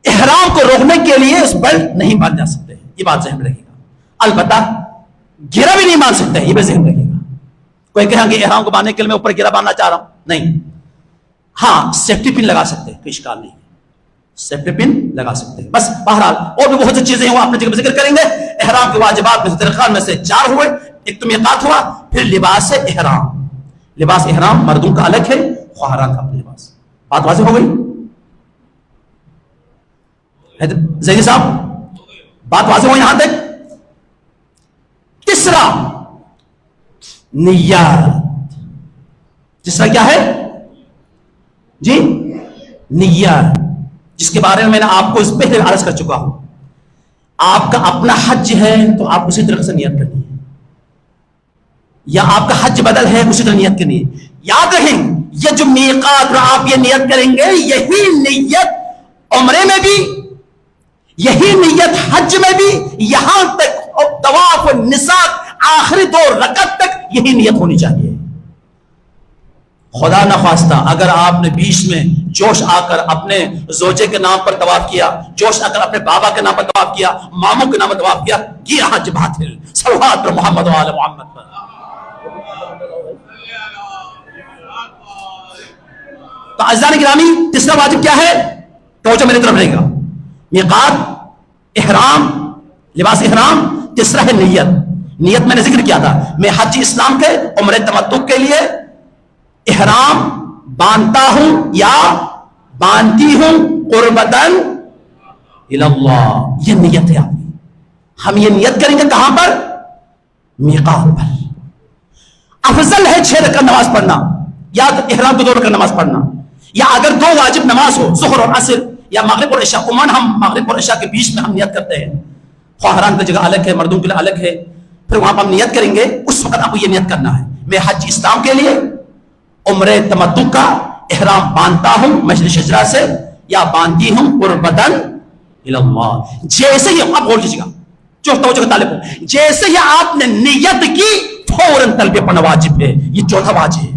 احرام کو روکنے کے لیے اس بیلٹ نہیں باندھ جا سکتے, یہ بات ذہن میں رکھے گا. البتہ گرا بھی نہیں باندھ سکتے, یہ بھی ذہن رکھے گا. کوئی کہیں کہ احرام کو باندھنے کے لیے میں اوپر گرا باندھنا چاہ رہا ہوں, نہیں. ہاں سیفٹی پن لگا سکتے ہیں, کوئی اشکال نہیں, سیفٹی پن لگا سکتے ہیں. بس بہرحال اور بھی بہت سی چیزیں ہیں وہ اپنے جگہ پر ذکر کریں گے. احرام کے واجبات میں سے درخان میں سے 4 ہوئے. ایک تو میقات ہوا, پھر لباس احرام. لباس احرام مردوں کا الگ ہے, خواہران کا اپنا لباس. بات واضح ہو گئی زیدی صاحب؟ بات واضح ہو یہاں تک؟ تیسرا نیت. تیسرا کیا ہے جی؟ نیت, جس کے بارے میں میں نے آپ کو اس پہلے عرض کر چکا ہوں. آپ کا اپنا حج ہے تو آپ اسی طرح سے نیت کرنی ہے, یا آپ کا حج بدل ہے اسی طرح نیت کرنی ہے. یاد رہیں یہ جو میقات پر آپ یہ نیت کریں گے یہی نیت عمرے میں بھی, یہی نیت حج میں بھی, یہاں تک طواف النساء آخری 2 رکعت تک یہی نیت ہونی چاہیے. خدا نخواستہ اگر آپ نے بیچ میں جوش آ کر اپنے زوجے کے نام پر طواف کیا, جوش آ کر اپنے بابا کے نام پر طواف کیا, ماموں کے نام پر طواف کیا, یہ حج باطل. صلوات پر محمد و آل محمد پر. تو عزیزان گرامی تیسرا واجب کیا ہے؟ توجہ میری طرف رہے گا. میقات, احرام, لباس احرام. تیسرا ہے نیت. نیت میں نے ذکر کیا تھا, میں حج اسلام کے عمرہ تمتع کے لیے احرام باندھتا ہوں یا باندھتی ہوں قربتاً اللہ. یہ نیت ہے آپ کی. ہم یہ نیت کریں گے کہاں پر؟ میقات پر. افضل ہے 6 رکعت نماز پڑھنا, یا احرام کو 2 رکعت نماز پڑھنا, یا اگر 2 واجب نماز ہو ظہر اور عصر یا مغرب اور عشاء. عموماً ہم مغرب اور عشاء کے بیچ میں ہم نیت کرتے ہیں. خواہران کی جگہ الگ ہے, مردوں کے لیے الگ ہے. پھر وہاں پر ہم نیت کریں گے, اس وقت آپ کو یہ نیت کرنا ہے میں حج اسلام کے لیے عمرہ تمتع کا احرام باندھتا ہوں مجلس شجرا سے, یا باندھی ہوں قربتاً اللہ. جیسے ہی آپ بول دیجیے گا جو توجہ کا طالب ہو, جیسے ہی آپ نے نیت کی فوراً تلبیہ پڑھنا واجب ہے. یہ چوتھا واجب ہے.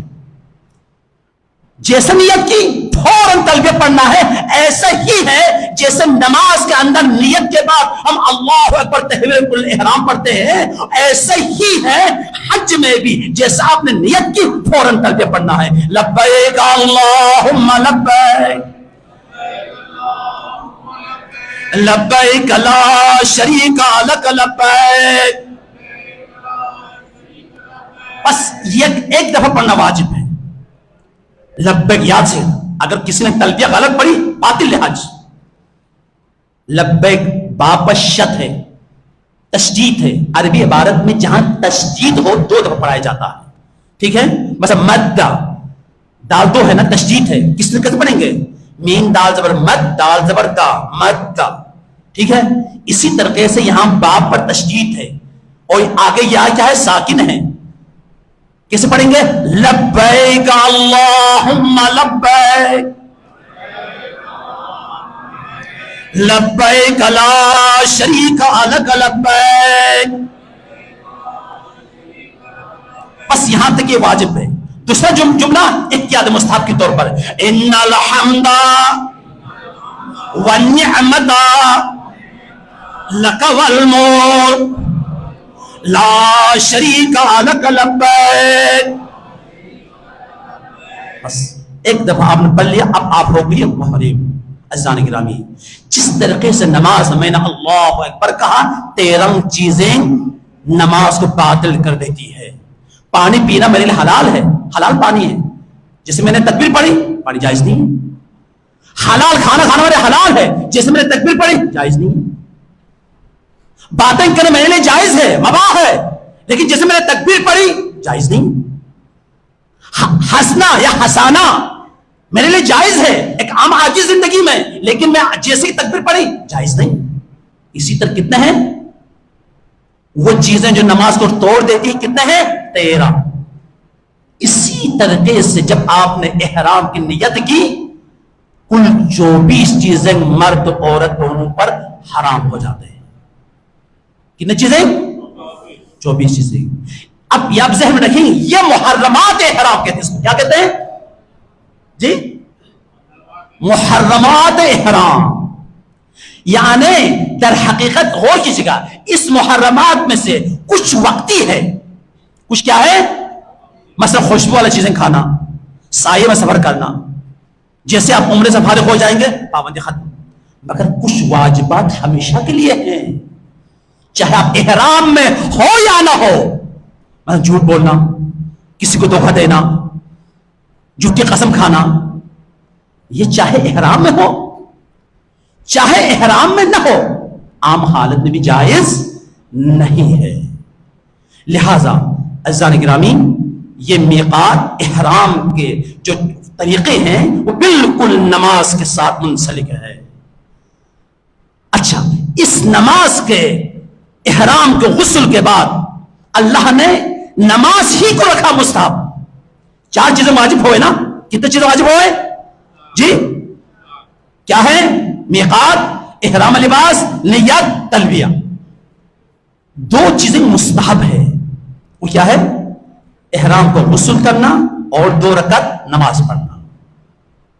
جیسے نیت کی فوراً تلبیہ پڑھنا ہے. ایسا ہی ہے جیسے نماز کے اندر نیت کے بعد ہم اللہ اکبر تکبیر الاحرام پڑھتے ہیں, ایسا ہی ہے حج میں بھی. جیسا آپ نے نیت کی فوراً تلبیہ پڑھنا ہے. لبیک اللہم لبیک لبیک لا شریک لک لبیک. بس یہ ایک دفعہ پڑھنا واجب ہے. لبیک یاد سے, اگر کسی نے تلبیہ غلط پڑھی باطل حج. لبیک بابشت ہے, تشدید ہے. عربی عبارت میں جہاں تشدید ہو 2 دفعہ پڑھایا جاتا ہے. ٹھیک ہے, مثلا مد دال 2 ہے نا, تشدید ہے. کس نے کیسے پڑھیں گے؟ میم دال زبر مد, دال زبر دا, مد. ٹھیک ہے, اسی طریقے سے یہاں باب پر تشدید ہے اور آگے یہ کیا ہے؟ ساکن ہے. کیسے پڑھیں گے؟ لبیک اللہم لبیک لبیک لا شریک لک لبیک. بس یہاں تک یہ واجب ہے. دوسرا جملہ احتیاط مستحب کے طور پر, ان الحمد والنعمت لک والملک لا شریک لک لبیک. بس ایک دفعہ آپ نے پڑھ لیا, اب آپ ہو گئی محرم. عزیزان گرامی جس طریقے سے نماز میں نے اللہ اکبر کہا 13 چیزیں نماز کو باطل کر دیتی ہے. پانی پینا میرے لیے حلال ہے, حلال پانی ہے. جیسے میں نے تکبیر پڑھی, پانی جائز نہیں. حلال کھانا کھانا میرے حلال ہے, جیسے میں نے تکبیر پڑھی جائز نہیں. باتیں کرنا میرے لیے جائز ہے, مباح ہے, لیکن جیسے میں نے تکبیر پڑھی جائز نہیں. ہنسنا یا ہنسانا میرے لیے جائز ہے ایک عام عادی زندگی میں، لیکن میں جیسے ہی تکبیر پڑھی جائز نہیں. اسی طرح کتنے ہیں وہ چیزیں جو نماز کو توڑ دیتی ہیں، کتنے ہیں 13. اسی طریقے سے جب آپ نے احرام کی نیت کی کل 24 چیزیں مرد عورت دونوں پر حرام ہو جاتے ہیں. کتنے چیزیں؟ 24 چیزیں. اب یہ آپ ذہن میں رکھیں، یہ محرمات احرام کہتے ہیں. کیا کہتے ہیں جی؟ محرمات احرام. یعنی در حقیقت غور کیجیے گا، اس محرمات میں سے کچھ وقتی ہے، کچھ کیا ہے؟ مثلا خوشبو والی چیزیں کھانا، سائے میں سفر کرنا، جیسے آپ عمرے سے فارغ ہو جائیں گے پابندی ختم. مگر کچھ واجبات ہمیشہ کے لیے ہیں، چاہے آپ احرام میں ہو یا نہ ہو. مثلا جھوٹ بولنا، کسی کو دھوکہ دینا، جھوٹی قسم کھانا، یہ چاہے احرام میں ہو چاہے احرام میں نہ ہو، عام حالت میں بھی جائز نہیں ہے. لہذا عزیزان گرامی، یہ میقات احرام کے جو طریقے ہیں وہ بالکل نماز کے ساتھ منسلک ہے. اچھا، اس نماز کے احرام کے غسل کے بعد اللہ نے نماز ہی کو رکھا مستحب. 4 چیزیں واجب ہوئے نا؟ کتنے چیزیں واجب ہوئے جی؟ کیا ہے؟ میقات، احرام لباس، نیت، تلبیہ. 2 چیزیں مستحب ہے. وہ کیا ہے؟ احرام کو غسل کرنا اور 2 رکعت نماز پڑھنا.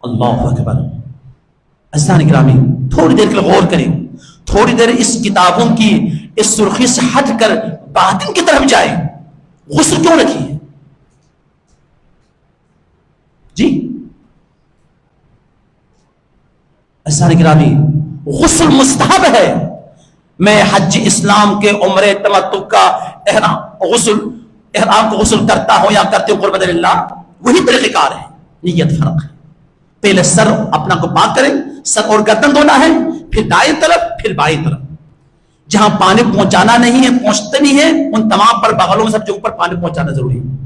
اللہ اکبر. عزیزان گرامی، تھوڑی دیر کے لیے غور کریں، تھوڑی دیر اس کتابوں کی اس سرخی سے ہٹ کر باطن کی طرف جائیں. غسل کیوں رکھی ہے جی؟ عزیزان گرامی، غسل مستحب ہے. میں حج اسلام کے عمرے تمتع کا احرام کو غسل کرتا ہوں یا کرتے ہوں قربت اللہ، وہی طریقہ کار ہے. نیت فرق ہے. پہلے سر اپنا کو پاک کریں، سر اور گردن دھونا ہے، پھر دائیں طرف پھر بائیں طرف. جہاں پانی پہنچانا نہیں ہے، پہنچتے نہیں ہے، ان تمام پر بغلوں میں سب جو اوپر پانی پہنچانا ضروری ہے.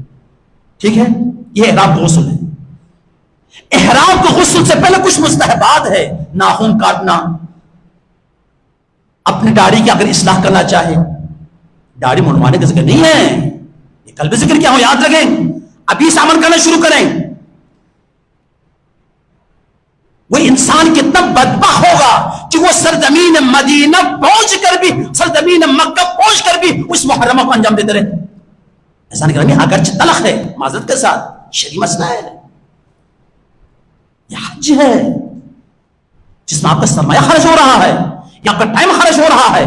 ٹھیک ہے؟ یہ احرام کا غسل ہے. احرام کو غسل سے پہلے کچھ مستحبات ہے. ناخن کاٹنا، اپنی داڑھی کی اگر اصلاح کرنا چاہے، داڑھی منڈوانے کا ذکر نہیں ہے، یہ کل بھی ذکر کیا ہو، یاد رکھیں. ابھی سے عمل کرنا شروع کریں. وہ انسان کتنا بدبخت ہوگا کہ وہ سرزمین مدینہ پہنچ کر بھی، سرزمین مکہ پہنچ کر بھی اس محرمہ کو انجام دیتے رہے. ایسا نہیں کریں. اگرچہ تلخ ہے، معذرت کے ساتھ، شرعی مسئلہ ہے، یہ حج ہے جس میں آپ کا سرمایہ خرچ ہو رہا ہے یا آپ کا ٹائم خرچ ہو رہا ہے.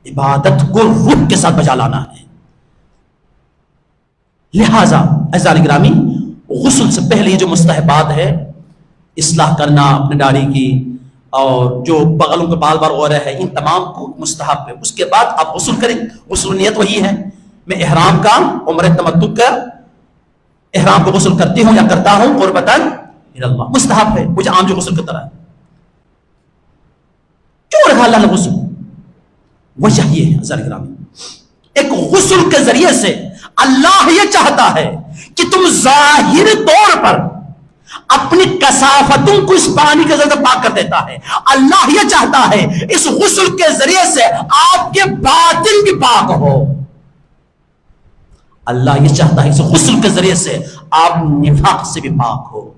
عبادت کو روح کے ساتھ بجا لانا ہے. لہذا عزیزان گرامی، غسل سے پہلے یہ جو مستحبات ہے، اصلاح کرنا اپنے داڑھی کی اور جو بغلوں کے بال بار ہو رہے ہیں، ان تمام کو مستحب ہے. اس کے بعد آپ غسل کریں. غسل نیت وہی ہے، میں احرام کا، عمرہ تمتع کا احرام کو غسل کرتی ہوں یا کرتا ہوں قربتاً اللہ. مستحب ہے، کچھ عام جو غسل کی طرح ہے. کیوں رکھا اللہ نے غسل؟ وجہ یہ ہے عزیزان گرامی، ایک غسل کے ذریعے سے اللہ یہ چاہتا ہے کہ تم ظاہر طور پر اپنی کثافتوں کو اس پانی کے ذریعے پاک کر دیتا ہے. اللہ یہ چاہتا ہے اس غسل کے ذریعے سے آپ کے باطن بھی پاک ہو. اللہ یہ چاہتا ہے اس غسل کے ذریعے سے آپ نفاق سے بھی پاک ہو،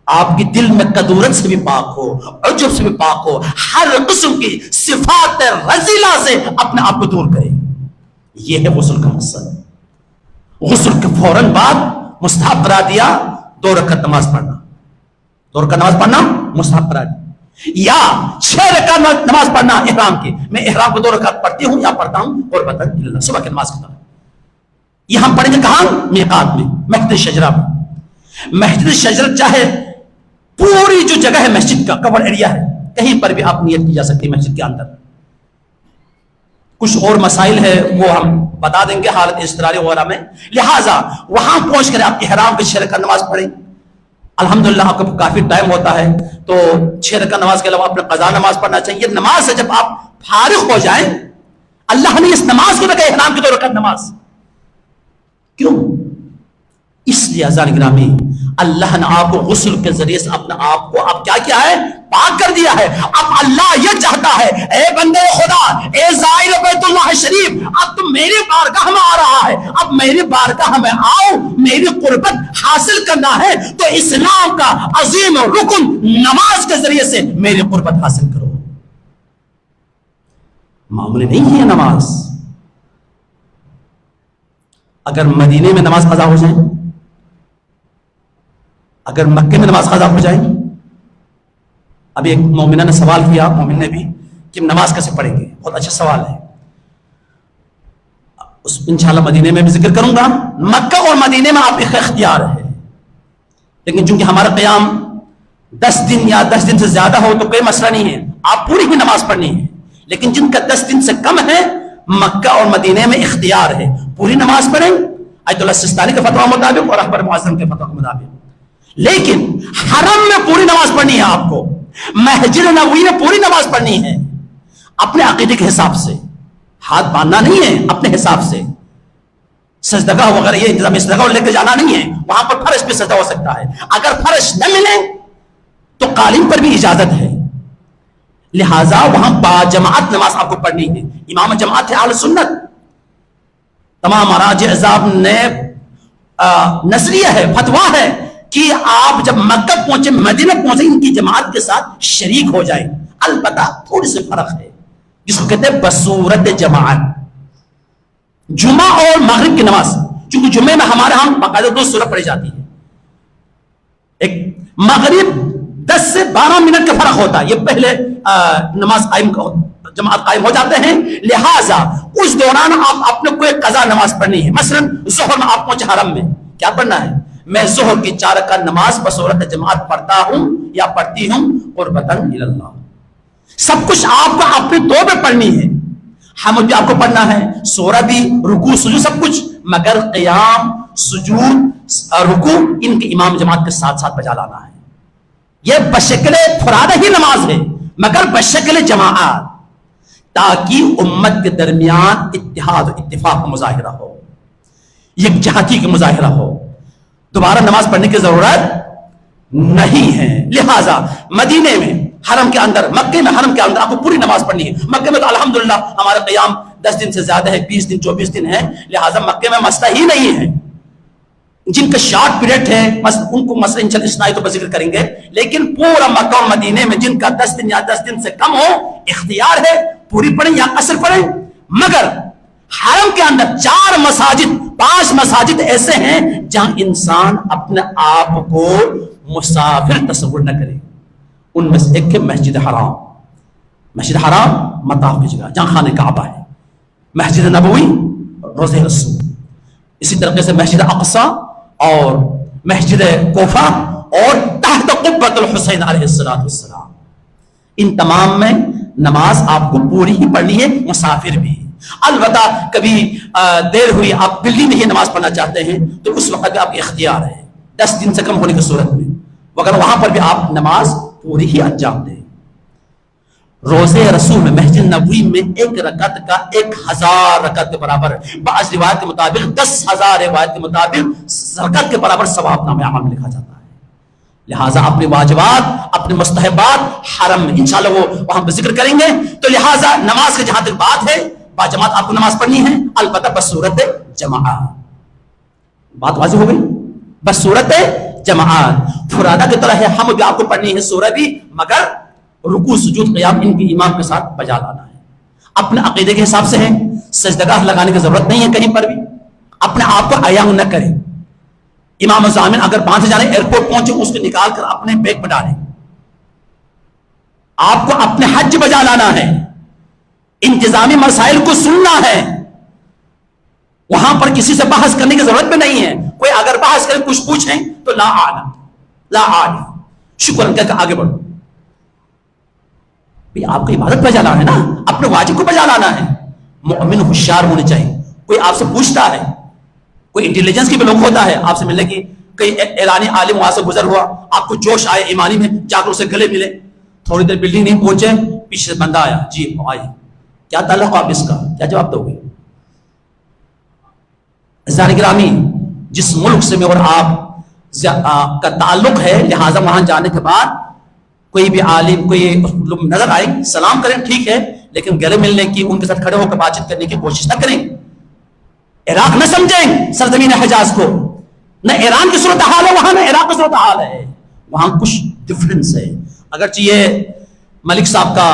آپ کی دل میں کدورت سے بھی پاک ہو، عجب سے بھی پاک ہو، ہر قسم کی صفات رذیلہ سے اپنے آپ کو دور کرے. یہ ہے غسل کا مقصد. غسل کے فوراً بعد مستحب قرار دیا 2 رکعت نماز پڑھنا. 2 رکعت نماز پڑھنا مستحب قرار دیا، یا 6 رکعت نماز پڑھنا احرام کی. میں احرام کو 2 رکعت پڑھتی ہوں یا پڑھتا ہوں قربتاً اللہ، صبح کی نماز کی طرح. یہ ہم پڑھیں گے کہاں؟ میقات میں، مسجد شجرہ میں. مسجد شجرہ چاہے پوری جو جگہ ہے مسجد کا کور ایریا ہے، کہیں پر بھی آپ نیت کی جا سکتی ہے مسجد کے اندر. کچھ اور مسائل ہے وہ ہم بتا دیں گے حالت اضطراری وغیرہ میں. لہٰذا وہاں پہنچ کر آپ احرام کے 6 رکعت نماز پڑھیں. الحمدللہ آپ کو کافی ٹائم ہوتا ہے تو 6 رکعت نماز کے علاوہ اپنے قضا نماز پڑھنا چاہیے. یہ نماز سے جب آپ فارغ ہو جائیں، اللہ نے اس نماز کو رکھا احرام کی 2 رکعت نماز. کیوں؟ اس لیے عزیزان گرامی اللہ نے آپ کو غسل کے ذریعے سے اپنے آپ کو اب کیا ہے؟ پاک کر دیا ہے. اب اللہ یہ چاہتا ہے اے بندے خدا، اے زائر بیت اللہ شریف، اب تم میری بارگاہ میں آ رہا ہے، اب میری بارگاہ میں آؤ، میری قربت حاصل کرنا ہے تو اسلام کا عظیم رکن نماز کے ذریعے سے میری قربت حاصل کرو. معمولی نہیں ہے نماز. اگر مدینے میں نماز قضا ہو جائے، اگر مکے میں نماز قضا ہو جائے. ابھی ایک مومنہ نے سوال کیا، مومن نے بھی، کہ نماز کیسے پڑھیں گے؟ بہت اچھا سوال ہے. انشاءاللہ مدینے میں بھی ذکر کروں گا. مکہ اور مدینے میں آپ کا اختیار ہے، لیکن چونکہ ہمارا قیام 10 دن یا 10 دن سے زیادہ ہو تو کوئی مسئلہ نہیں ہے، آپ پوری ہی نماز پڑھنی ہے. لیکن جن کا 10 دن سے کم ہے، مکہ اور مدینے میں اختیار ہے، پوری نماز پڑھیں آیت اللہ سستانی کے فتویٰ مطابق اور رہبر معظم کے فتویٰ کے مطابق. لیکن حرم میں پوری نماز پڑھنی ہے آپ کو، مسجد نبوی میں پوری نماز پڑھنی ہے، اپنے عقیدے کے حساب سے. ہاتھ باندھنا نہیں ہے، اپنے حساب سے. سجدگاہ وغیرہ یہ انتظام سجدگاہ لے کے جانا نہیں ہے، وہاں پر فرش پہ سجدہ ہو سکتا ہے. اگر فرش نہ ملے تو قالین پر بھی اجازت ہے. لہٰذا وہاں باجماعت نماز آپ کو پڑھنی ہے. امام جماعت ہے اہل سنت. تمام مراجع احزاب نے نظریہ ہے، فتویٰ ہے کہ آپ جب مکہ پہنچے، مدینہ پہنچے، ان کی جماعت کے ساتھ شریک ہو جائیں. البتہ تھوڑی سی فرق ہے جس کو کہتے ہیں بصورت جماعت. جمعہ اور مغرب کی نماز، چونکہ جمعے میں ہمارے ہاں باقاعدہ 2 سورت پڑھی جاتی ہے. ایک مغرب 10 سے 12 منٹ کا فرق ہوتا ہے، یہ پہلے نماز جماعت قائم ہو جاتے ہیں. لہٰذا اس دوران آپ اپنے کوئی قضا نماز پڑھنی ہے. مثلا ظہر میں آپ پہنچے حرم میں، کیا پڑھنا ہے؟ میں ظہر کی 4 رکعت نماز بصورت جماعت پڑھتا ہوں یا پڑھتی ہوں قربتاً الی اللہ. سب کچھ آپ کو اپنے طور پہ پڑھنی ہے. حمد بھی آپ کو پڑھنا ہے، سورہ بھی، رکوع سجود سب کچھ، مگر قیام سجود رکوع ان کے امام جماعت کے ساتھ ساتھ بجا لانا ہے. یہ بشکل فرادہ ہی نماز ہے، مگر بشکل جماعت، تاکہ امت کے درمیان اتحاد و اتفاق کا مظاہرہ ہو، یکجہتی کا مظاہرہ ہو. دوبارہ نماز پڑھنے کی ضرورت نہیں ہے. لہٰذا مدینے میں حرم کے اندر، مکے میں حرم کے اندر آپ کو پوری نماز پڑھنی ہے. مکے میں تو الحمدللہ ہمارا قیام 10 دن سے زیادہ ہے، 20 دن 24 دن ہے. لہٰذا مکے میں مسئلہ ہی نہیں ہے. جن کا شارٹ پیریڈ ہے ان کو مسئلہ انشاءاللہ اسنائی تو ذکر کریں گے. لیکن پورا مکہ اور مدینے میں جن کا 10 دن یا 10 دن سے کم ہو، اختیار ہے، پوری پڑھیں یا قصر پڑھیں. مگر حرم کے اندر 4 مساجد 5 مساجد ایسے ہیں جہاں انسان اپنے آپ کو مسافر تصور نہ کرے. ان میں سے ایک ہے مسجد حرام. مسجد حرام مطاف کی جگہ جہاں خانہ کعبہ ہے. مسجد نبوی روضہ رسول. اسی طریقے سے مسجد اقصی اور مسجد کوفہ اور تحت قبۃ الحسین علیہ السلام. ان تمام میں نماز آپ کو پوری ہی پڑھنی ہے، مسافر بھی. البتہ کبھی دیر ہوئی، آپ دلی میں ہی نماز پڑھنا چاہتے ہیں تو اس وقت بھی آپ کے اختیار ہے 10 دن سے کم ہونے کی صورت میں، مگر وہاں پر بھی آپ نماز پوری ہی انجام دیں. روزے رسول میں مسجد نبوی میں 1 رکعت کا 1000 رکعت کے برابر ہے. بعض روایت کے مطابق 10,000 روایت کے مطابق رکعت کے برابر ثواب نامہ عمل میں لکھا جاتا ہے. لہٰذا اپنے واجبات، اپنے مستحبات حرم میں انشاءاللہ وہ وہاں پہ ذکر کریں گے. تو لہٰذا نماز کے جہاں تک بات ہے، باجماعت آپ کو نماز پڑھنی ہے، البتہ بصورت جماعت. بات واضح ہو گئی؟ بصورت جماعت. فرادہ کی طرح ہے، ہم بھی آپ کو پڑھنی ہے سورہ بھی، مگر رکوع سجود قیام ان کی امام کے ساتھ بجا لانا ہے. اپنے عقیدے کے حساب سے ہے، سجدگاہ لگانے کی ضرورت نہیں ہے کہیں پر بھی. اپنے آپ کو عیاں نہ کریں. امام ضامن اگر باہر سے جانے ایئرپورٹ پہنچے، اس کو نکال کر اپنے بیگ میں ڈالیں. آپ کو اپنے حج بجا لانا ہے، انتظامی مسائل کو سننا ہے. وہاں پر کسی سے بحث کرنے کی ضرورت بھی نہیں ہے. کوئی اگر بحث کرے کچھ پوچھیں تو لا عالم لا عالم، شکر کہہ کے آگے بڑھو. آپ کو عبادت بجا لانا ہے نا، اپنے واجب کو بجا لانا ہے. مومن ہوشیار ہونے چاہیے. کوئی آپ سے پوچھتا ہے، کوئی انٹیلیجنس کی بھی لوگ ہوتا ہے آپ سے ملنے کی، کئی اعلانی عالم وہاں سے گزر ہوا، آپ کو جوش آئے ایمانی میں، جا کر اسے گلے ملے. تھوڑی دیر بلڈنگ نہیں پہنچے، پیچھے سے بندہ آیا، جی آئیے، کیا تعلق آپ اس کا، کیا جواب دو گے؟ عزیزان گرامی، جس ملک سے میں اور آپ کا تعلق ہے، لہٰذا وہاں جانے کے بعد کوئی بھی عالم کوئی لوگ نظر آئے سلام کریں، ٹھیک ہے، لیکن گلے ملنے کی، ان کے ساتھ کھڑے ہو کر بات چیت کرنے کی کوشش نہ کریں۔ عراق نہ سمجھیں سرزمین حجاز کو، نہ ایران کی صورتحال ہے وہاں، نہ عراق کی صورتحال ہے وہاں، کچھ ڈفرنس ہے۔ اگرچہ یہ ملک صاحب کا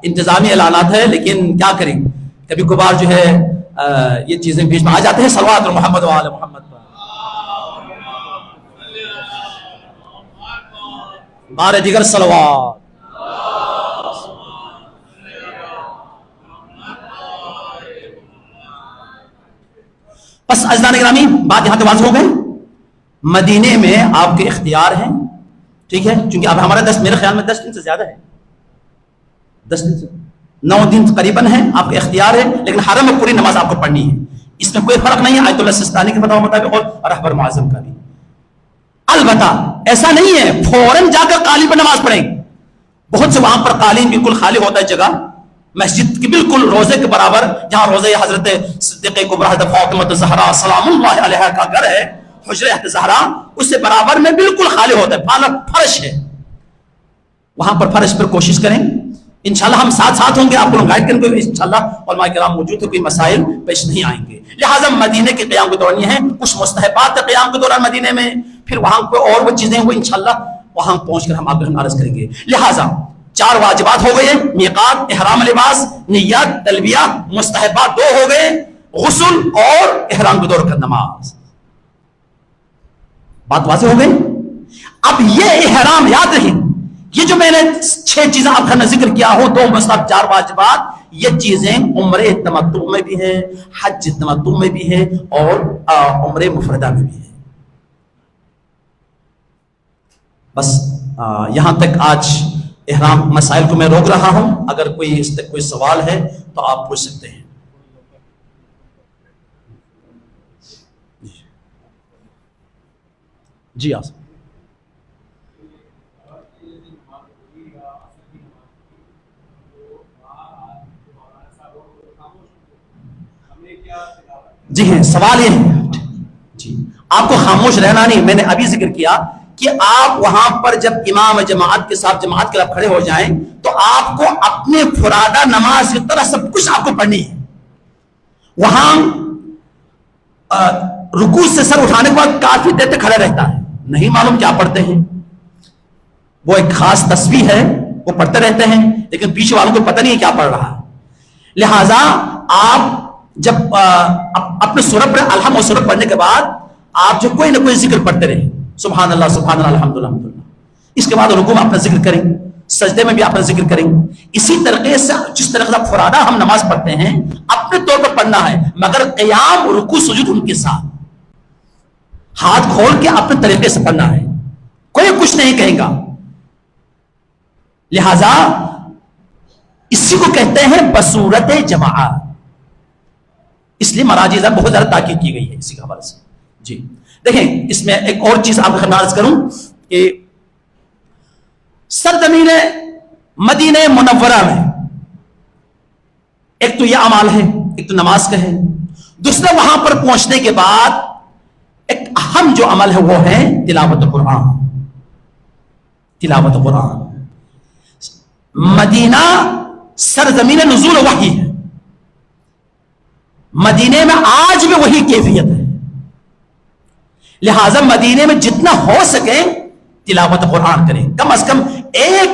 انتظامی اعلانات ہے، لیکن کیا کریں، کبھی کبھار جو ہے یہ چیزیں بیچ میں آ جاتے ہیں۔ صلوات محمد و آل محمد پر بارے دیگر صلوات۔ بس عزیزان گرامی، بات یہاں تک واضح ہو گئی۔ مدینے میں آپ کے اختیار ہیں، ٹھیک ہے، چونکہ اب ہمارا 10 میرے خیال میں 10 دن سے زیادہ ہے، 10 دن سے 9 دن قریباً ہے، آپ کے اختیار ہے، لیکن حرم میں پوری نماز آپ کو پڑھنی ہے، اس میں کوئی فرق نہیں ہے آیت اللہ سستانی کے فتویٰ مطابق اور رہبر معظم کا بھی۔ البتہ ایسا نہیں ہے فوراً جا کر قالین پر نماز پڑھیں، بہت سے وہاں پر قالین بالکل خالی ہوتا ہے جگہ، مسجد کی بالکل روزے کے برابر، جہاں روزے حضرت صدیقہ کبریٰ حضرت فاطمہ زہرا سلام اللہ علیہا کا گھر ہے، حجرہ حضرت زہرا، اس سے برابر میں بالکل خالی ہوتا ہے، فرش ہے، وہاں پر فرش پر کوشش کریں۔ انشاءاللہ ہم ساتھ ہوں گے، آپ کو گائیڈ کریں گے، انشاءاللہ علماء کرام موجود ہیں، کوئی مسائل پیش نہیں آئیں گے۔ لہٰذا مدینے کے قیام کے دوران یہ ہیں کچھ مستحبات قیام کے دوران مدینے میں، پھر وہاں پہ اور وہ چیزیں وہ انشاءاللہ وہاں پہنچ کر ہم آپ کو عرض کریں گے۔ لہٰذا 4 واجبات ہو گئے، میقات، احرام لباس، نیت، تلبیہ، مستحبات 2 ہو گئے، غسل اور احرام کے دور کا نماز۔ بات واضح ہو گئی۔ اب یہ احرام یاد رکھیں، یہ جو میں نے 6 چیزیں آپ کا ذکر کیا ہو، 2 مستحب 4 واجبات، یہ چیزیں عمرہ تمتع میں بھی ہے، حج تمتع میں بھی ہے، اور عمرہ مفردہ میں بھی ہے۔ بس یہاں تک آج احرام مسائل کو میں روک رہا ہوں، اگر کوئی اس تک کوئی سوال ہے تو آپ پوچھ سکتے ہیں۔ جی آسان۔ جی ہیں، سوال یہ ہے، جی آپ کو خاموش رہنا نہیں، میں نے ابھی ذکر کیا کہ آپ وہاں پر جب امام جماعت کے ساتھ جماعت کے خلاف کھڑے ہو جائیں تو آپ کو اپنے فرادہ نماز کی طرح سب کچھ آپ کو پڑھنی ہے۔ وہاں رکوع سے سر اٹھانے کے بعد کافی دیر تک کھڑا رہتا ہے، نہیں معلوم کیا پڑھتے ہیں، وہ ایک خاص تسبیح ہے وہ پڑھتے رہتے ہیں، لیکن پیچھے والوں کو پتہ نہیں ہے کیا پڑھ رہا ہے۔ لہٰذا آپ جب اپنے سورت پر الحمد و سورت پڑھنے کے بعد آپ جو کوئی نہ کوئی ذکر پڑھتے رہیں، سبحان اللہ سبحان اللہ الحمدللہ الحمدللہ، اس کے بعد رکوع میں اپنا ذکر کریں، سجدے میں بھی اپنا ذکر کریں۔ اسی طریقے سے جس طرح سے فرادہ ہم نماز پڑھتے ہیں اپنے طور پر پڑھنا ہے، مگر قیام رکوع سجود ان کے ساتھ ہاتھ کھول کے اپنے طریقے سے پڑھنا ہے، کوئی کچھ نہیں کہے گا۔ لہذا اسی کو کہتے ہیں بصورت جماعت، اس لیے مراجع میں بہت زیادہ تاکید کی گئی ہے اسی کے حوالے سے۔ جی دیکھیں، اس میں ایک اور چیز آپ کو عرض کروں کہ سرزمین مدینہ منورہ میں ایک تو یہ اعمال ہے، ایک تو نماز کا ہے، دوسرا وہاں پر پہنچنے کے بعد ایک اہم جو عمل ہے وہ ہے تلاوت قرآن۔ تلاوت قرآن، مدینہ سرزمین نزول وحی ہے، مدینے میں آج بھی وہی کیفیت ہے، لہذا مدینے میں جتنا ہو سکے تلاوت قرآن کریں، کم از کم ایک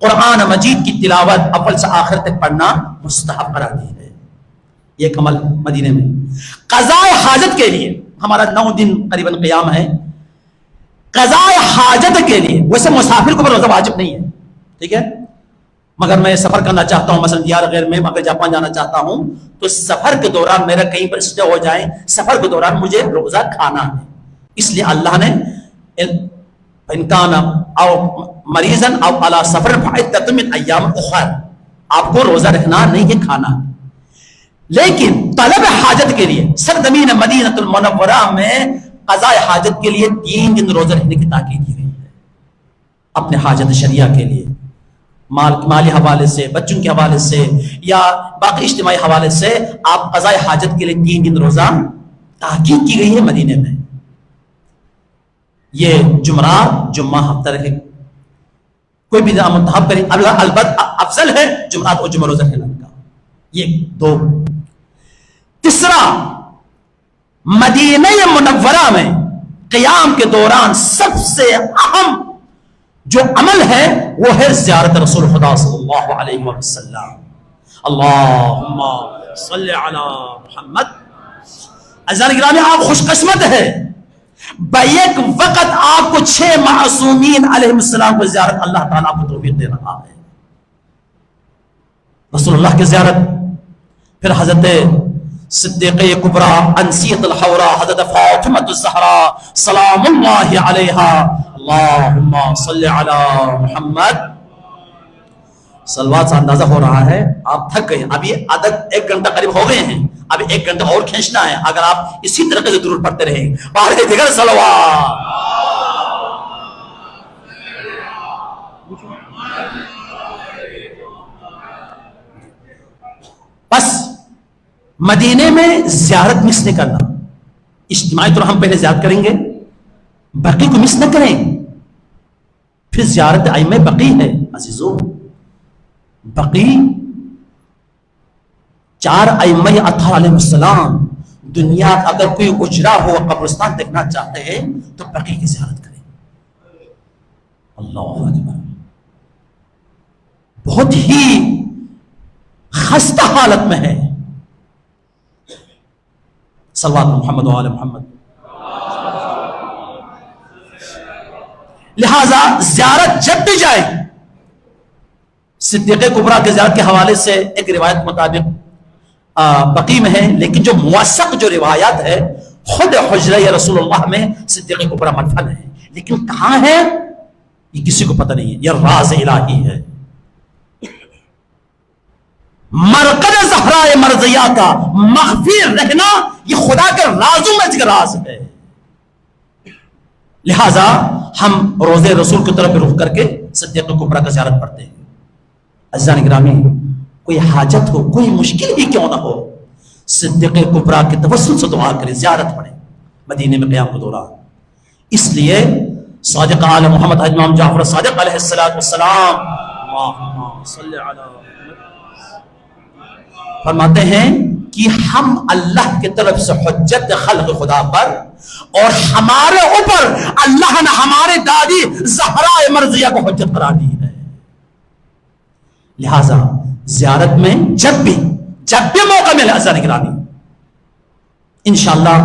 قرآن مجید کی تلاوت اول سے آخر تک پڑھنا مستحب قرار دی ہے۔ یہ ایک عمل مدینے میں۔ قضاء حاجت کے لیے ہمارا 9 دن قریباً قیام ہے، قضاء حاجت کے لیے ویسے مسافر کو روزہ واجب نہیں ہے، ٹھیک ہے، مگر میں سفر کرنا چاہتا ہوں، مثلا دیار غیر میں اگر جاپان جانا چاہتا ہوں تو سفر کے دوران میرا کہیں پر اسٹے ہو جائے، سفر کے دوران مجھے روزہ کھانا ہے، اس لیے اللہ نے انکان او مریضن او علی سفر فعدۃ من ایام اخر، آپ کو روزہ رکھنا نہیں ہے، کھانا۔ لیکن طلب حاجت کے لیے سرزمین مدینہ المنورہ میں قضاء حاجت کے لیے 3 دن روزہ رکھنے کی تاکید کی گئی ہے، اپنے حاجت شریعہ کے لیے، مالی حوالے سے، بچوں کے حوالے سے یا باقی اجتماعی حوالے سے آپ قضاء حاجت کے لیے 3 دن روزہ تحقیق کی گئی ہے مدینے میں. یہ جمعرات جمعہ ہفتہ رکھے, کوئی بھی منتخب کریں, البتہ افضل ہے جمعرات اور جمعہ روزہ رکھنے کا. یہ دو. تیسرا, مدینہ منورہ میں قیام کے دوران سب سے اہم جو عمل ہے وہ ہے زیارت رسول خدا صلی اللہ علیہ وسلم. اللہم صلی علی محمد. عزیزان گرامی, آپ خوش قسمت ہے, بیک وقت آپ کو 6 معصومین علیہ السلام کو زیارت اللہ تعالیٰ کو توفیق دے رہا ہے. رسول اللہ کی زیارت, پھر حضرت صدیقہ کبریٰ انسیۃ الحورا حضرت فاطمہ الزہرا سلام اللہ علیہا. اللہم صلی علی محمد. صلوات سے اندازہ ہو رہا ہے آپ تھک گئے. اب یہ عدد 1 گھنٹہ قریب ہو گئے ہیں, اب 1 گھنٹہ اور کھینچنا ہے. اگر آپ اسی طریقے سے درود پڑھتے رہیں پڑھتے دیگر صلوات. بس مدینے میں زیارت مس نہیں کرنا. اجتماعی طور ہم پہلے زیارت کریں گے, بقی کو مس نہ کریں. پھر زیارت ائمہ بقی ہے عزیزو. بقی 4 ائمہ اطہار علیہ السلام. دنیا اگر کوئی اجرا ہو قبرستان دیکھنا چاہتے ہیں تو بقی کی زیارت کریں. اللہ اکبر. بہت ہی خستہ حالت میں ہے. صلوات محمد و آل محمد. لہذا زیارت جب بھی جائے, صدیقہ کبریٰ کے زیارت کے حوالے سے ایک روایت مطابق بقی میں ہے, لیکن جو موثق جو روایات ہے خود حجرہ رسول اللہ میں صدیقہ کبریٰ مدفن ہے, لیکن کہاں ہے یہ کسی کو پتہ نہیں ہے. یہ راز الہی ہے. مرکز زہرائے مرضیہ کا مخفی رہنا یہ خدا کے رازوں میں سے راز ہے. لہذا ہم روضہ رسول کی طرف رخ کر کے صدیقہ کبریٰ کا زیارت پڑھتے ہیں. عزیزان گرامی, کوئی حاجت ہو, کوئی مشکل ہی کیوں نہ ہو, صدیقہ کبریٰ کے توسل سے دعا کریں, زیارت پڑھیں مدینے میں قیام کے دوران. اس لیے صادق آل محمد امام جعفر صادق علیہ السلام اللہم صلی علی فرماتے ہیں کہ ہم اللہ کی طرف سے حجت خلق خدا پر, اور ہمارے اوپر اللہ نے ہمارے دادی زہرا مرضیہ کو حجت قرار دی ہے. لہذا زیارت میں جب بھی موقع ملے عزیزان گرامی, انشاءاللہ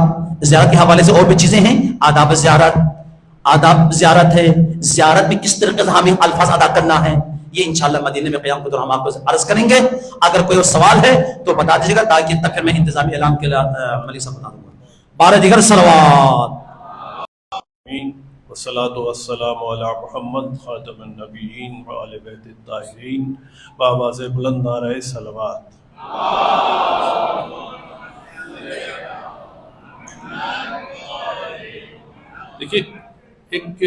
زیارت کے حوالے سے اور بھی چیزیں ہیں. آداب زیارت ہے, زیارت میں کس طریقے سے ہمیں الفاظ ادا کرنا ہے, یہ انشاءاللہ مدینے میں قیام کے دوران ہم آپ کو عرض کریں گے. اگر کوئی اور سوال ہے تو بتا دیجیے گا, تاکہ تب پھر میں انتظامی اعلان کے لیے ملی صاحب بتا دوں گا. 12 دیگر صلوات. والصلاة والسلام علی محمد خاتم النبیین وآل بیت الطاہرین. بآواز بلند نعرہ صلوات. دیکھیے, ایک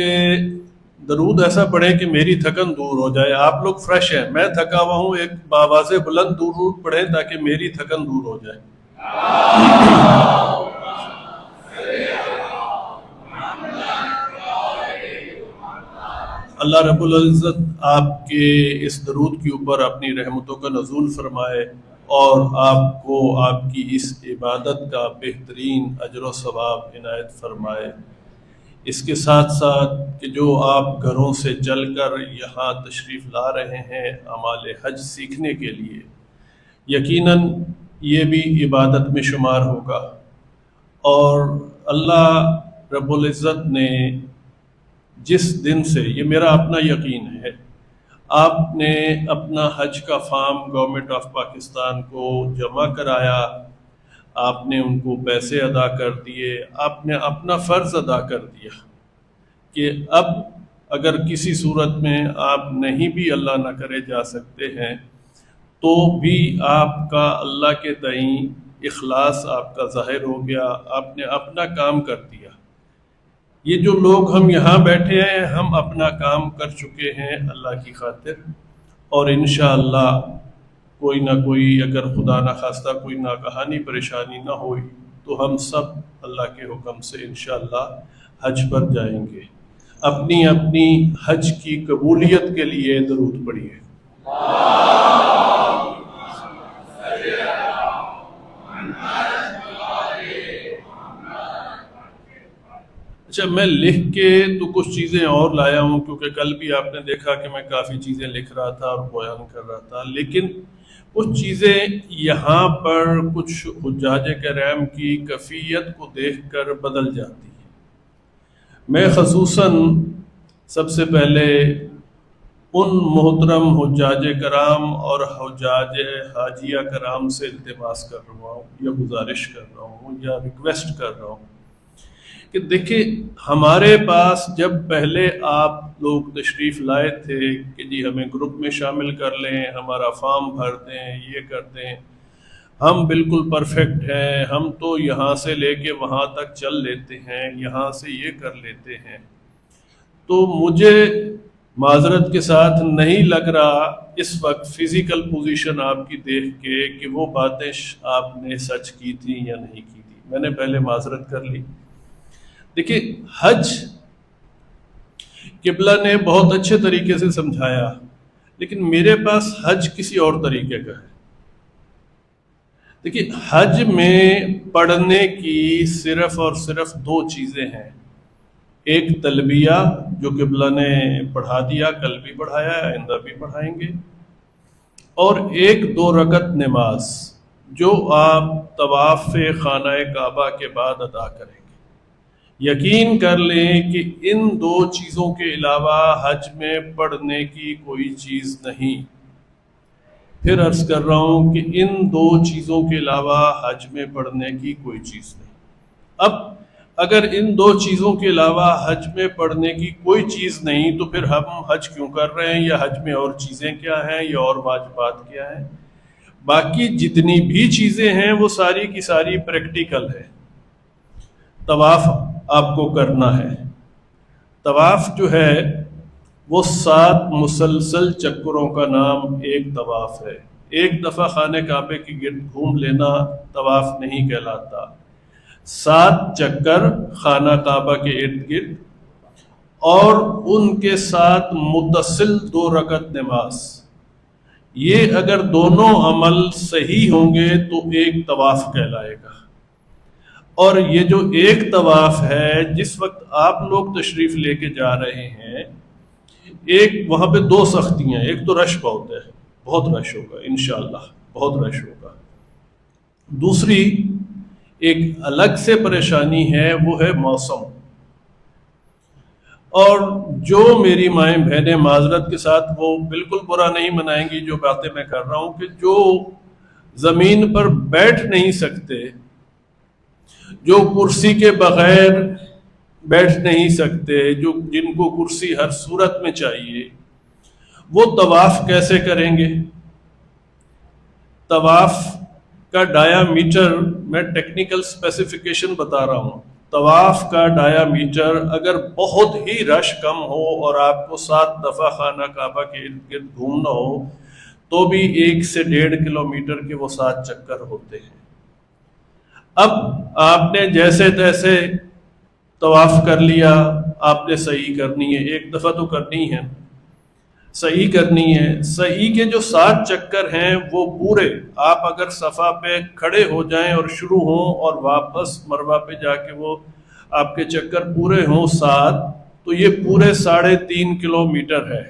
درود ایسا پڑھیں کہ میری تھکن دور ہو جائے. آپ لوگ فریش ہیں, میں تھکا ہوا ہوں. ایک بآواز بلند درود پڑھیں تاکہ میری تھکن دور ہو جائے. اللہ رب العزت آپ کے اس درود کے اوپر اپنی رحمتوں کا نزول فرمائے, اور آپ کو آپ کی اس عبادت کا بہترین اجر و ثواب عنایت فرمائے. اس کے ساتھ ساتھ کہ جو آپ گھروں سے چل کر یہاں تشریف لا رہے ہیں اعمال حج سیکھنے کے لیے, یقیناً یہ بھی عبادت میں شمار ہوگا. اور اللہ رب العزت نے جس دن سے, یہ میرا اپنا یقین ہے, آپ نے اپنا حج کا فارم گورنمنٹ آف پاکستان کو جمع کرایا, آپ نے ان کو پیسے ادا کر دیے, آپ نے اپنا فرض ادا کر دیا کہ اب اگر کسی صورت میں آپ نہیں بھی اللہ نہ کرے جا سکتے ہیں تو بھی آپ کا اللہ کے تئیں اخلاص آپ کا ظاہر ہو گیا, آپ نے اپنا کام کر دیا. یہ جو لوگ ہم یہاں بیٹھے ہیں, ہم اپنا کام کر چکے ہیں اللہ کی خاطر, اور انشاءاللہ کوئی نہ کوئی, اگر خدا نہ خواستہ کوئی ناگہانی پریشانی نہ ہوئی تو ہم سب اللہ کے حکم سے انشاءاللہ حج پر جائیں گے۔ اپنی اپنی حج کی قبولیت کے لیے درود پڑھیے۔ اچھا، میں لکھ کے تو کچھ چیزیں اور لایا ہوں، کیونکہ کل بھی آپ نے دیکھا کہ میں کافی چیزیں لکھ رہا تھا اور بیان کر رہا تھا، لیکن کچھ چیزیں یہاں پر کچھ حجاج کرام کی کیفیت کو دیکھ کر بدل جاتی ہیں۔ میں خصوصاً سب سے پہلے ان محترم حجاج کرام اور حجاج حاجیہ کرام سے التماس کر رہا ہوں یا گزارش کر رہا ہوں یا ریکویسٹ کر رہا ہوں کہ دیکھیں، ہمارے پاس جب پہلے آپ لوگ تشریف لائے تھے کہ جی ہمیں گروپ میں شامل کر لیں، ہمارا فارم بھر دیں، یہ کر دیں، ہم بالکل پرفیکٹ ہیں، ہم تو یہاں سے لے کے وہاں تک چل لیتے ہیں، یہاں سے یہ کر لیتے ہیں، تو مجھے معذرت کے ساتھ نہیں لگ رہا اس وقت فزیکل پوزیشن آپ کی دیکھ کے کہ وہ باتیں آپ نے سچ کی تھی یا نہیں کی تھی۔ میں نے پہلے معذرت کر لی۔ دیکھیں، حج قبلہ نے بہت اچھے طریقے سے سمجھایا، لیکن میرے پاس حج کسی اور طریقے کا ہے۔ دیکھیں، حج میں پڑھنے کی صرف اور صرف دو چیزیں ہیں، ایک تلبیہ جو قبلہ نے پڑھا دیا، کل بھی پڑھایا ہے، آئندہ بھی پڑھائیں گے، اور ایک 2 رکعت نماز جو آپ طواف خانہ کعبہ کے بعد ادا کریں گے۔ یقین کر لیں کہ ان 2 چیزوں کے علاوہ حج میں پڑھنے کی کوئی چیز نہیں۔ پھر عرض کر رہا ہوں کہ ان 2 چیزوں کے علاوہ حج میں پڑھنے کی کوئی چیز نہیں۔ اب اگر ان 2 چیزوں کے علاوہ حج میں پڑھنے کی کوئی چیز نہیں تو پھر ہم حج کیوں کر رہے ہیں، یا حج میں اور چیزیں کیا ہیں، یا اور واجبات کیا ہیں؟ باقی جتنی بھی چیزیں ہیں وہ ساری کی ساری پریکٹیکل ہے۔ طواف آپ کو کرنا ہے، طواف جو ہے وہ 7 مسلسل چکروں کا نام ایک طواف ہے۔ ایک دفعہ خانہ کعبے کے گرد گھوم لینا طواف نہیں کہلاتا، 7 چکر خانہ کعبہ کے ارد گرد اور ان کے ساتھ متصل 2 رکعت نماز، یہ اگر دونوں عمل صحیح ہوں گے تو ایک طواف کہلائے گا۔ اور یہ جو ایک طواف ہے، جس وقت آپ لوگ تشریف لے کے جا رہے ہیں، ایک وہاں پہ 2 سختیاں ہیں، ایک تو رش بہت ہے، بہت رش ہوگا انشاءاللہ، بہت رش ہوگا۔ دوسری ایک الگ سے پریشانی ہے، وہ ہے موسم۔ اور جو میری مائیں بہنیں معذرت کے ساتھ وہ بالکل برا نہیں منائیں گی جو باتیں میں کر رہا ہوں، کہ جو زمین پر بیٹھ نہیں سکتے، جو کرسی کے بغیر بیٹھ نہیں سکتے، جن کو کرسی ہر صورت میں چاہیے، وہ طواف کیسے کریں گے؟ طواف کا ڈایا میٹر، میں ٹیکنیکل اسپیسیفیکیشن بتا رہا ہوں، طواف کا ڈایا میٹر اگر بہت ہی رش کم ہو اور آپ کو 7 دفعہ خانہ کعبہ کے ارد گرد گھومنا ہو تو بھی 1 سے 1.5 کلومیٹر کے وہ 7 چکر ہوتے ہیں۔ اب آپ نے جیسے تیسے طواف کر لیا، آپ نے صحیح کرنی ہے، 1 دفعہ تو کرنی ہے، صحیح کرنی ہے۔ صحیح کے جو 7 چکر ہیں وہ پورے، آپ اگر صفا پہ کھڑے ہو جائیں اور شروع ہوں اور واپس مروہ پہ جا کے وہ آپ کے چکر پورے ہوں 7، تو یہ پورے 3.5 کلومیٹر ہے۔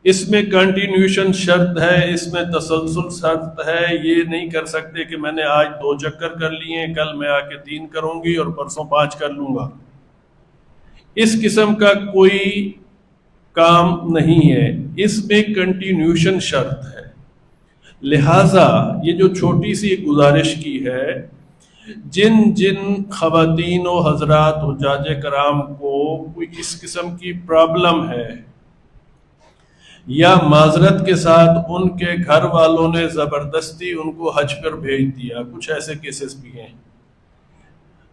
اس میں کنٹینیوشن شرط ہے، اس میں تسلسل شرط ہے، یہ نہیں کر سکتے کہ میں نے آج 2 چکر کر لیے ہیں، کل میں آ کے 3 کروں گی اور پرسوں 5 کر لوں گا۔ اس قسم کا کوئی کام نہیں ہے، اس میں کنٹینیوشن شرط ہے۔ لہٰذا یہ جو چھوٹی سی گزارش کی ہے، جن خواتین و حضرات حجاج کرام کو کوئی اس قسم کی پرابلم ہے، یا معذرت کے ساتھ ان کے گھر والوں نے زبردستی ان کو حج پر بھیج دیا، کچھ ایسے کیسز بھی ہیں،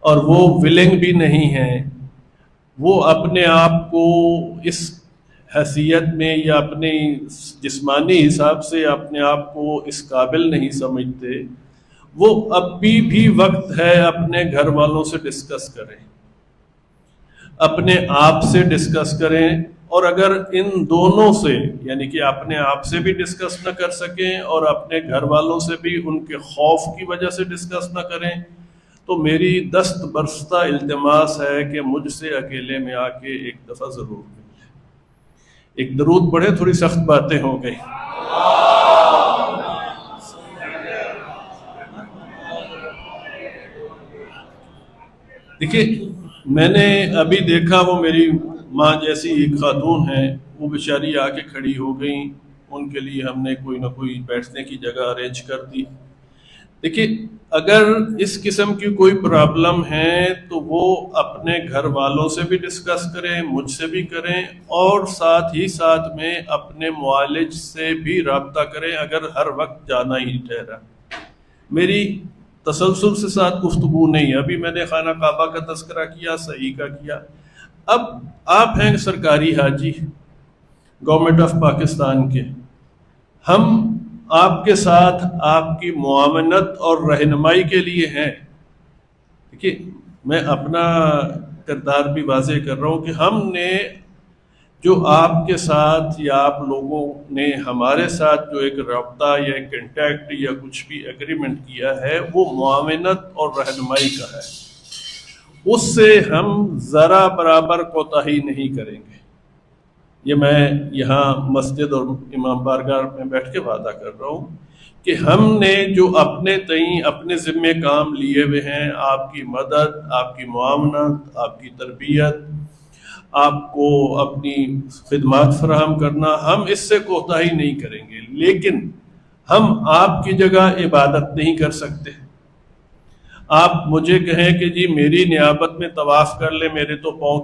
اور وہ ولنگ بھی نہیں ہیں، وہ اپنے آپ کو اس حیثیت میں یا اپنے جسمانی حساب سے اپنے آپ کو اس قابل نہیں سمجھتے، وہ ابھی بھی وقت ہے اپنے گھر والوں سے ڈسکس کریں، اپنے آپ سے ڈسکس کریں، اور اگر ان دونوں سے یعنی کہ اپنے آپ سے بھی ڈسکس نہ کر سکیں اور اپنے گھر والوں سے بھی ان کے خوف کی وجہ سے ڈسکس نہ کریں، تو میری دست برستہ التماس ہے کہ مجھ سے اکیلے میں آ کے ایک دفعہ ضرور ملیں۔ ایک درود پڑھے، تھوڑی سخت باتیں ہو گئی۔ دیکھیے، میں نے ابھی دیکھا وہ میری ماں جیسی ایک خاتون ہیں، وہ بیچاری آ کے کھڑی ہو گئیں، ان کے لیے ہم نے کوئی نہ کوئی بیٹھنے کی جگہ ارینج کر دی۔ دیکھیے، اگر اس قسم کی کوئی پرابلم ہے تو وہ اپنے گھر والوں سے بھی ڈسکس کریں، مجھ سے بھی کریں، اور ساتھ ہی ساتھ میں اپنے معالج سے بھی رابطہ کریں اگر ہر وقت جانا ہی ٹھہرا۔ میری تسلسل سے ساتھ گفتگو نہیں، ابھی میں نے خانہ کعبہ کا تذکرہ کیا، صحیح کا کیا۔ اب آپ ہیں سرکاری حاجی گورنمنٹ آف پاکستان کے، ہم آپ کے ساتھ آپ کی معاونت اور رہنمائی کے لیے ہیں۔ دیکھیے، میں اپنا کردار بھی واضح کر رہا ہوں کہ ہم نے جو آپ کے ساتھ یا آپ لوگوں نے ہمارے ساتھ جو ایک رابطہ یا ایک کنٹیکٹ یا کچھ بھی ایگریمنٹ کیا ہے وہ معاونت اور رہنمائی کا ہے، اس سے ہم ذرا برابر کوتاہی نہیں کریں گے۔ یہ میں یہاں مسجد اور امام بارگاہ میں بیٹھ کے وعدہ کر رہا ہوں کہ ہم نے جو اپنے تئیں اپنے ذمے کام لیے ہوئے ہیں، آپ کی مدد، آپ کی معاونت، آپ کی تربیت، آپ کو اپنی خدمات فراہم کرنا، ہم اس سے کوتاہی نہیں کریں گے، لیکن ہم آپ کی جگہ عبادت نہیں کر سکتے۔ آپ مجھے کہیں کہ جی میری نیابت میں طواف کر لیں، میرے تو پاؤں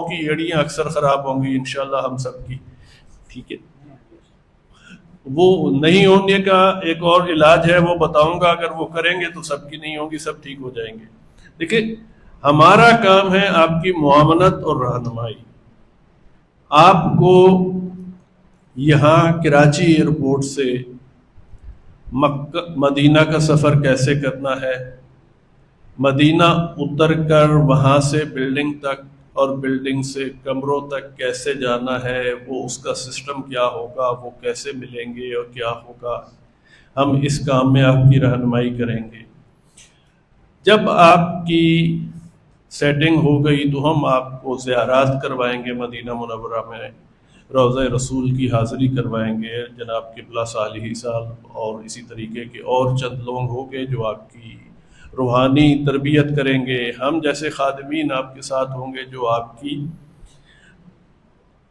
کی ایڑیاں اکثر خراب ہوں گی، انشاءاللہ ہم سب کی، ٹھیک ہے، وہ نہیں ہونے کا ایک اور علاج ہے، وہ بتاؤں گا، اگر وہ کریں گے تو سب کی نہیں ہوگی، سب ٹھیک ہو جائیں گے۔ دیکھیں، ہمارا کام ہے آپ کی معاونت اور رہنمائی۔ آپ کو یہاں کراچی ایئرپورٹ سے مدینہ کا سفر کیسے کرنا ہے، مدینہ اتر کر وہاں سے بلڈنگ تک اور بلڈنگ سے کمروں تک کیسے جانا ہے، وہ اس کا سسٹم کیا ہوگا، وہ کیسے ملیں گے اور کیا ہوگا، ہم اس کام میں آپ کی رہنمائی کریں گے۔ جب آپ کی سیٹنگ ہو گئی تو ہم آپ کو زیارات کروائیں گے، مدینہ منورہ میں روضہ رسول کی حاضری کروائیں گے، جناب قبلہ صالح سال اور اسی طریقے کے اور چند لوگ ہوں گے جو آپ کی روحانی تربیت کریں گے۔ ہم جیسے خادمین آپ کے ساتھ ہوں گے جو آپ کی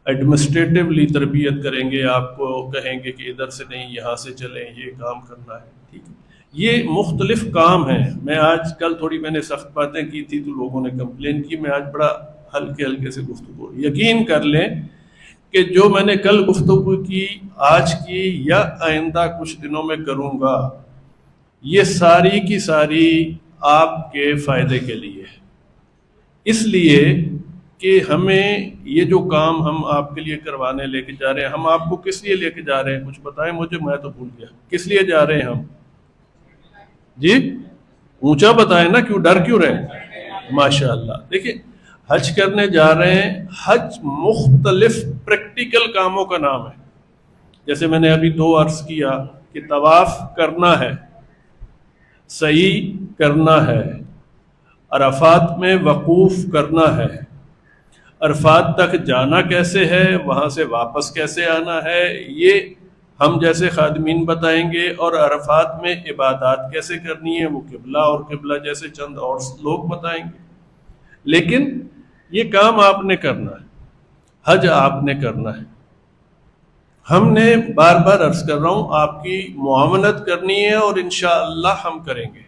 ایڈمنسٹریٹولی تربیت کریں گے، آپ کو کہیں گے کہ ادھر سے نہیں یہاں سے چلیں، یہ کام کرنا ہے، ٹھیک ہے۔ یہ مختلف کام ہیں۔ میں آج کل تھوڑی میں نے سخت باتیں کی تھی تو لوگوں نے کمپلین کی، میں آج بڑا ہلکے سے گفتگو، یقین کر لیں کہ جو میں نے کل گفتگو کی، آج کی یا آئندہ کچھ دنوں میں کروں گا، یہ ساری کی ساری آپ کے فائدے کے لیے، اس لیے کہ ہمیں یہ جو کام ہم آپ کے لیے کروانے لے کے جا رہے ہیں، ہم آپ کو کس لیے لے کے جا رہے ہیں، کچھ بتائیں مجھے، میں تو بھول گیا کس لیے جا رہے ہیں ہم؟ جی اونچا بتائیں نا، کیوں ڈر کیوں رہے؟ ماشاءاللہ۔ دیکھیں، حج کرنے جا رہے ہیں، حج مختلف پریکٹیکل کاموں کا نام ہے، جیسے میں نے ابھی 2 عرض کیا کہ طواف کرنا ہے، سعی کرنا ہے، عرفات میں وقوف کرنا ہے، عرفات تک جانا کیسے ہے، وہاں سے واپس کیسے آنا ہے، یہ ہم جیسے خادمین بتائیں گے، اور عرفات میں عبادات کیسے کرنی ہے وہ قبلہ اور قبلہ جیسے چند اور لوگ بتائیں گے۔ لیکن یہ کام آپ نے کرنا ہے، حج آپ نے کرنا ہے۔ ہم نے بار بار عرض کر رہا ہوں، آپ کی معاونت کرنی ہے اور انشاءاللہ ہم کریں گے۔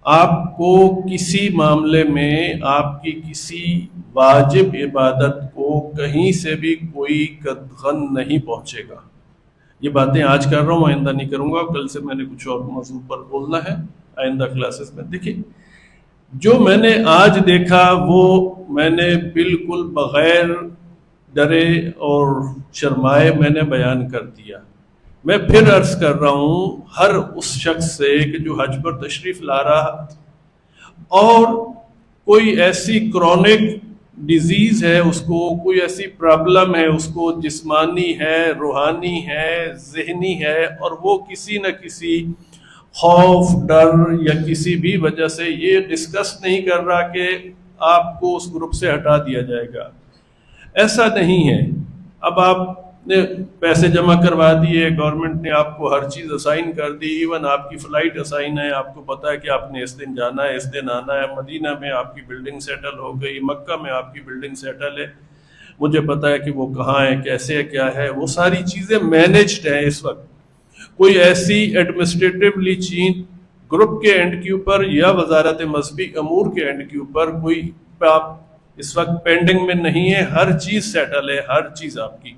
آپ کو کسی معاملے میں آپ کی کسی واجب عبادت کو کہیں سے بھی کوئی قدغن نہیں پہنچے گا۔ یہ باتیں آج کر رہا ہوں، آئندہ نہیں کروں گا، کل سے میں نے کچھ اور موضوع پر بولنا ہے آئندہ کلاسز میں۔ دیکھیں، جو میں نے آج دیکھا وہ میں نے بالکل بغیر ڈرے اور شرمائے میں نے بیان کر دیا۔ میں پھر عرض کر رہا ہوں ہر اس شخص سے کہ جو حج پر تشریف لا رہا اور کوئی ایسی کرونک ڈیزیز ہے، اس کو کوئی ایسی پرابلم ہے، اس کو جسمانی ہے، روحانی ہے، ذہنی ہے، اور وہ کسی نہ کسی خوف، ڈر یا کسی بھی وجہ سے یہ ڈسکس نہیں کر رہا کہ آپ کو اس گروپ سے ہٹا دیا جائے گا، ایسا نہیں ہے۔ اب آپ نے پیسے جمع کروا دیے، گورنمنٹ نے آپ کو ہر چیز اسائن کر دی، ایون آپ کی فلائٹ اسائن ہے، آپ کو پتا ہے کہ آپ نے اس دن جانا ہے، اس دن آنا ہے، مدینہ میں آپ کی بلڈنگ سیٹل ہو گئی، مکہ میں آپ کی بلڈنگ سیٹل ہے، مجھے پتا ہے کہ وہ کہاں ہے، کیسے ہے، کیا ہے، وہ ساری چیزیں مینجڈ ہیں۔ اس وقت کوئی ایسی ایڈمنسٹریٹولی چین گروپ کے اینڈ کے اوپر یا وزارت مذہبی امور کے اینڈ کے اوپر کوئی آپ اس وقت پینڈنگ میں نہیں ہے، ہر چیز سیٹل ہے، ہر چیز آپ کی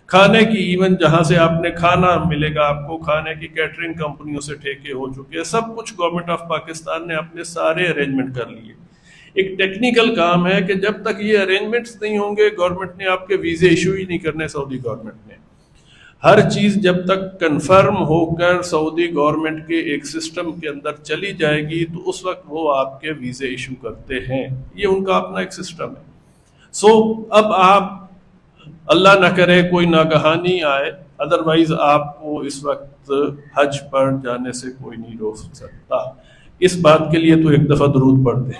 کھانے کی، ایون جہاں سے آپ نے کھانا ملے گا آپ کو، کھانے کی کیٹرنگ کمپنیوں سے ٹھیکے ہو چکے ہیں، سب کچھ گورنمنٹ آف پاکستان نے اپنے سارے ارینجمنٹ کر لیے۔ ایک ٹیکنیکل کام ہے کہ جب تک یہ ارینجمنٹس نہیں ہوں گے گورنمنٹ نے آپ کے ویزے ایشو ہی نہیں کرنے، سعودی گورنمنٹ نے۔ ہر چیز جب تک کنفرم ہو کر سعودی گورنمنٹ کے ایک سسٹم کے اندر چلی جائے گی تو اس وقت وہ آپ کے ویزے ایشو کرتے ہیں، یہ ان کا اپنا ایک سسٹم ہے۔ سو اب آپ اللہ نہ کرے کوئی ناگہانی آئے، ادروائز آپ کو اس وقت حج پر جانے سے کوئی نہیں روک سکتا۔ اس بات کے لیے تو ایک دفعہ درود پڑھ دیں۔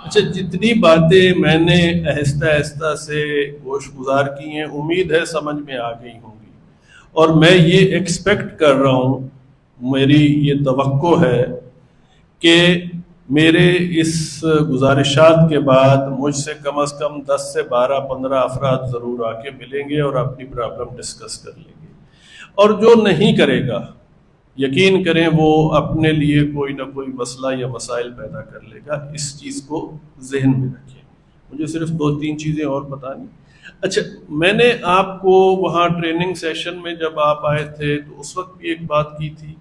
اچھا، جتنی باتیں میں نے آہستہ آہستہ سے گوش گزار کی ہیں امید ہے سمجھ میں آ گئی ہوں گی، اور میں یہ ایکسپیکٹ کر رہا ہوں، میری یہ توقع ہے کہ میرے اس گزارشات کے بعد مجھ سے کم از کم 10 سے 12 15 افراد ضرور آ کے ملیں گے اور اپنی پرابلم ڈسکس کر لیں گے، اور جو نہیں کرے گا یقین کریں وہ اپنے لیے کوئی نہ کوئی مسئلہ یا مسائل پیدا کر لے گا، اس چیز کو ذہن میں رکھیں۔ مجھے صرف 2-3 چیزیں اور بتانی۔ اچھا، میں نے آپ کو وہاں ٹریننگ سیشن میں جب آپ آئے تھے تو اس وقت بھی ایک بات کی تھی،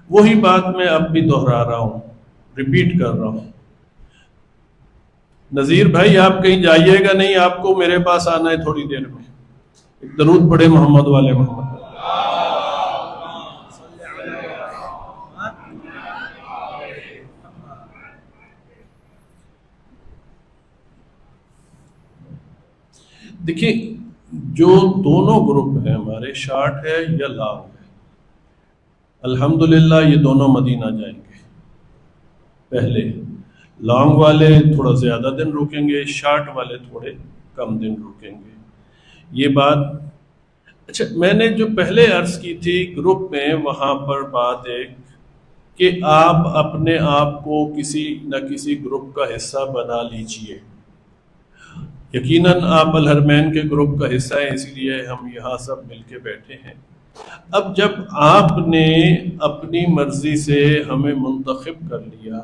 وہی بات میں اب بھی دہرا رہا ہوں، ریپیٹ کر رہا ہوں۔ نذیر بھائی آپ کہیں جائیے گا نہیں، آپ کو میرے پاس آنا ہے تھوڑی دیر میں۔ ایک درود پڑھے محمد والے محمد۔ دیکھیں، جو دونوں گروپ ہیں ہمارے، شارٹ ہے یا لانگ ہے، الحمدللہ یہ دونوں مدینہ جائیں گے۔ پہلے لانگ والے تھوڑا زیادہ دن رکیں گے، شارٹ والے تھوڑے کم دن رکیں گے، یہ بات۔ اچھا، میں نے جو پہلے عرض کی تھی گروپ میں، وہاں پر بات ایک کہ آپ اپنے آپ کو کسی نہ کسی گروپ کا حصہ بنا لیجئے۔ یقیناً آپ الحرمین کے گروپ کا حصہ ہیں، اسی لیے ہم یہاں سب مل کے بیٹھے ہیں۔ اب جب آپ نے اپنی مرضی سے ہمیں منتخب کر لیا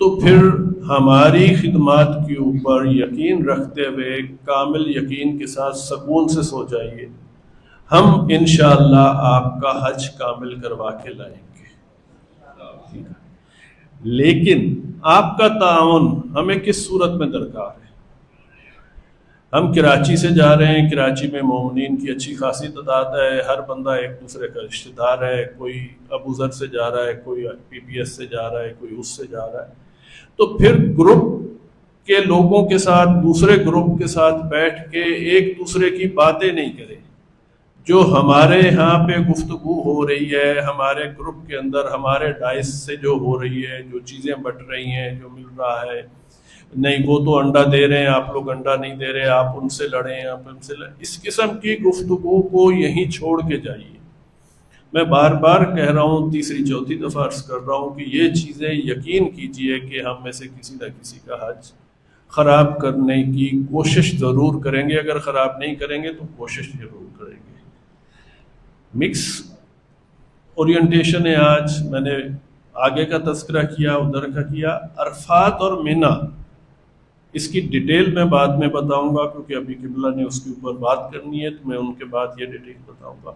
تو پھر ہماری خدمات کے اوپر یقین رکھتے ہوئے کامل یقین کے ساتھ سکون سے سو جائیے، ہم انشاءاللہ آپ کا حج کامل کروا کے لائیں گے۔ لیکن آپ کا تعاون ہمیں کس صورت میں درکار ہے؟ ہم کراچی سے جا رہے ہیں، کراچی میں مومنین کی اچھی خاصی تعداد ہے، ہر بندہ ایک دوسرے کا رشتہ دار ہے، کوئی ابو ذر سے جا رہا ہے، کوئی پی پی ایس سے جا رہا ہے، کوئی اس سے جا رہا ہے، تو پھر گروپ کے لوگوں کے ساتھ دوسرے گروپ کے ساتھ بیٹھ کے ایک دوسرے کی باتیں نہیں کریں۔ جو ہمارے ہاں پہ گفتگو ہو رہی ہے، ہمارے گروپ کے اندر ہمارے ڈائس سے جو ہو رہی ہے، جو چیزیں بٹ رہی ہیں، جو مل رہا ہے، نہیں وہ تو انڈا دے رہے ہیں، آپ لوگ انڈا نہیں دے رہے، آپ ان سے لڑیں، آپ ان سے لڑیں، اس قسم کی گفتگو کو یہیں چھوڑ کے جائیے۔ میں بار بار کہہ رہا ہوں، تیسری چوتھی دفعہ عرض کر رہا ہوں کہ یہ چیزیں یقین کیجئے کہ ہم میں سے کسی نہ کسی کا حج خراب کرنے کی کوشش ضرور کریں گے، اگر خراب نہیں کریں گے تو کوشش ضرور کریں گے۔ مکس اورینٹیشن ہے آج، میں نے آگے کا تذکرہ کیا، ادھر کا کیا۔ عرفات اور منی، اس کی ڈیٹیل میں بعد میں بتاؤں گا کیونکہ ابھی قبلہ نے اس کے اوپر بات کرنی ہے، تو میں ان کے بعد یہ ڈیٹیل بتاؤں گا۔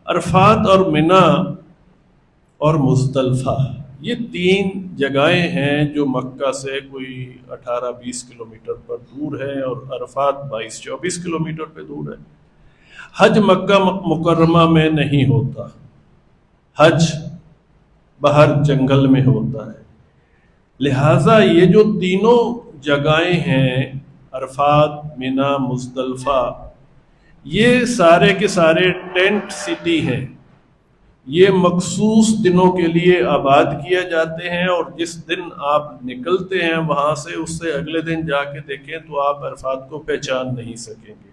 عرفات اور منی اور مزدلفہ، یہ 3 جگہیں ہیں جو مکہ سے کوئی 18-20 کلومیٹر پر دور ہے، اور عرفات 22-24 کلومیٹر پہ دور ہے۔ حج مکہ مکرمہ میں نہیں ہوتا، حج باہر جنگل میں ہوتا ہے۔ لہٰذا یہ جو تینوں جگہیں ہیں، عرفات، مینا، مزدلفہ، یہ سارے کے سارے ٹینٹ سٹی ہیں۔ یہ مخصوص دنوں کے لیے آباد کیے جاتے ہیں، اور جس دن آپ نکلتے ہیں وہاں سے، اس سے اگلے دن جا کے دیکھیں تو آپ عرفات کو پہچان نہیں سکیں گے۔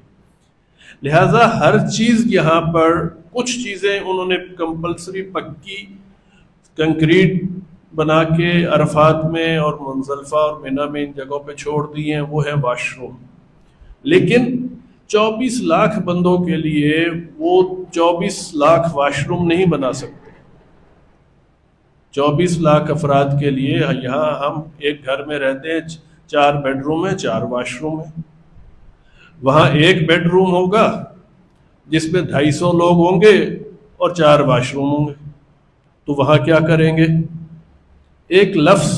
لہٰذا ہر چیز یہاں پر، کچھ چیزیں انہوں نے کمپلسری پکی کنکریٹ بنا کے عرفات میں اور منزلفہ اور مینا میں ان جگہوں پہ چھوڑ دی ہیں، وہ ہے واش روم۔ لیکن 24 لاکھ بندوں کے لیے وہ 24 لاکھ واش روم نہیں بنا سکتے۔ 24 لاکھ افراد کے لیے یہاں ہم ایک گھر میں رہتے ہیں، 4 بیڈ روم ہیں، 4 واش روم ہیں۔ وہاں ایک بیڈ روم ہوگا جس میں 250 لوگ ہوں گے اور 4 واش روم ہوں گے، تو وہاں کیا کریں گے؟ ایک لفظ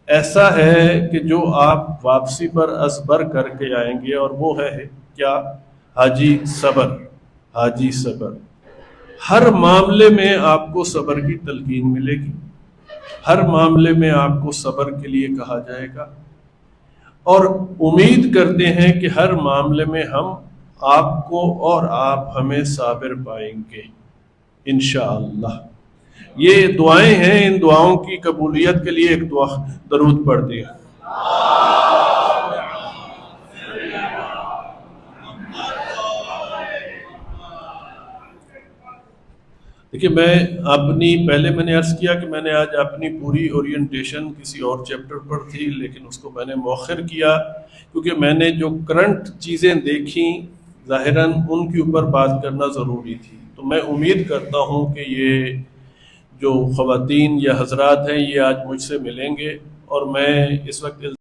ایسا ہے کہ جو آپ واپسی پر ازبر کر کے آئیں گے، اور وہ ہے کیا؟ حاجی صبر، حاجی صبر۔ ہر معاملے میں آپ کو صبر کی تلقین ملے گی، ہر معاملے میں آپ کو صبر کے لیے کہا جائے گا، اور امید کرتے ہیں کہ ہر معاملے میں ہم آپ کو اور آپ ہمیں صابر پائیں گے انشاءاللہ۔ یہ دعائیں ہیں، ان دعاؤں کی قبولیت کے لیے ایک دعا درود پڑھتے ہیں۔ دیکھیے، پہلے میں نے عرض کیا کہ میں نے آج اپنی پوری اورینٹیشن کسی اور چیپٹر پر تھی، لیکن اس کو میں نے مؤخر کیا کیونکہ میں نے جو کرنٹ چیزیں دیکھیں ظاہراً ان کے اوپر بات کرنا ضروری تھی۔ تو میں امید کرتا ہوں کہ یہ جو خواتین یا حضرات ہیں یہ آج مجھ سے ملیں گے، اور میں اس وقت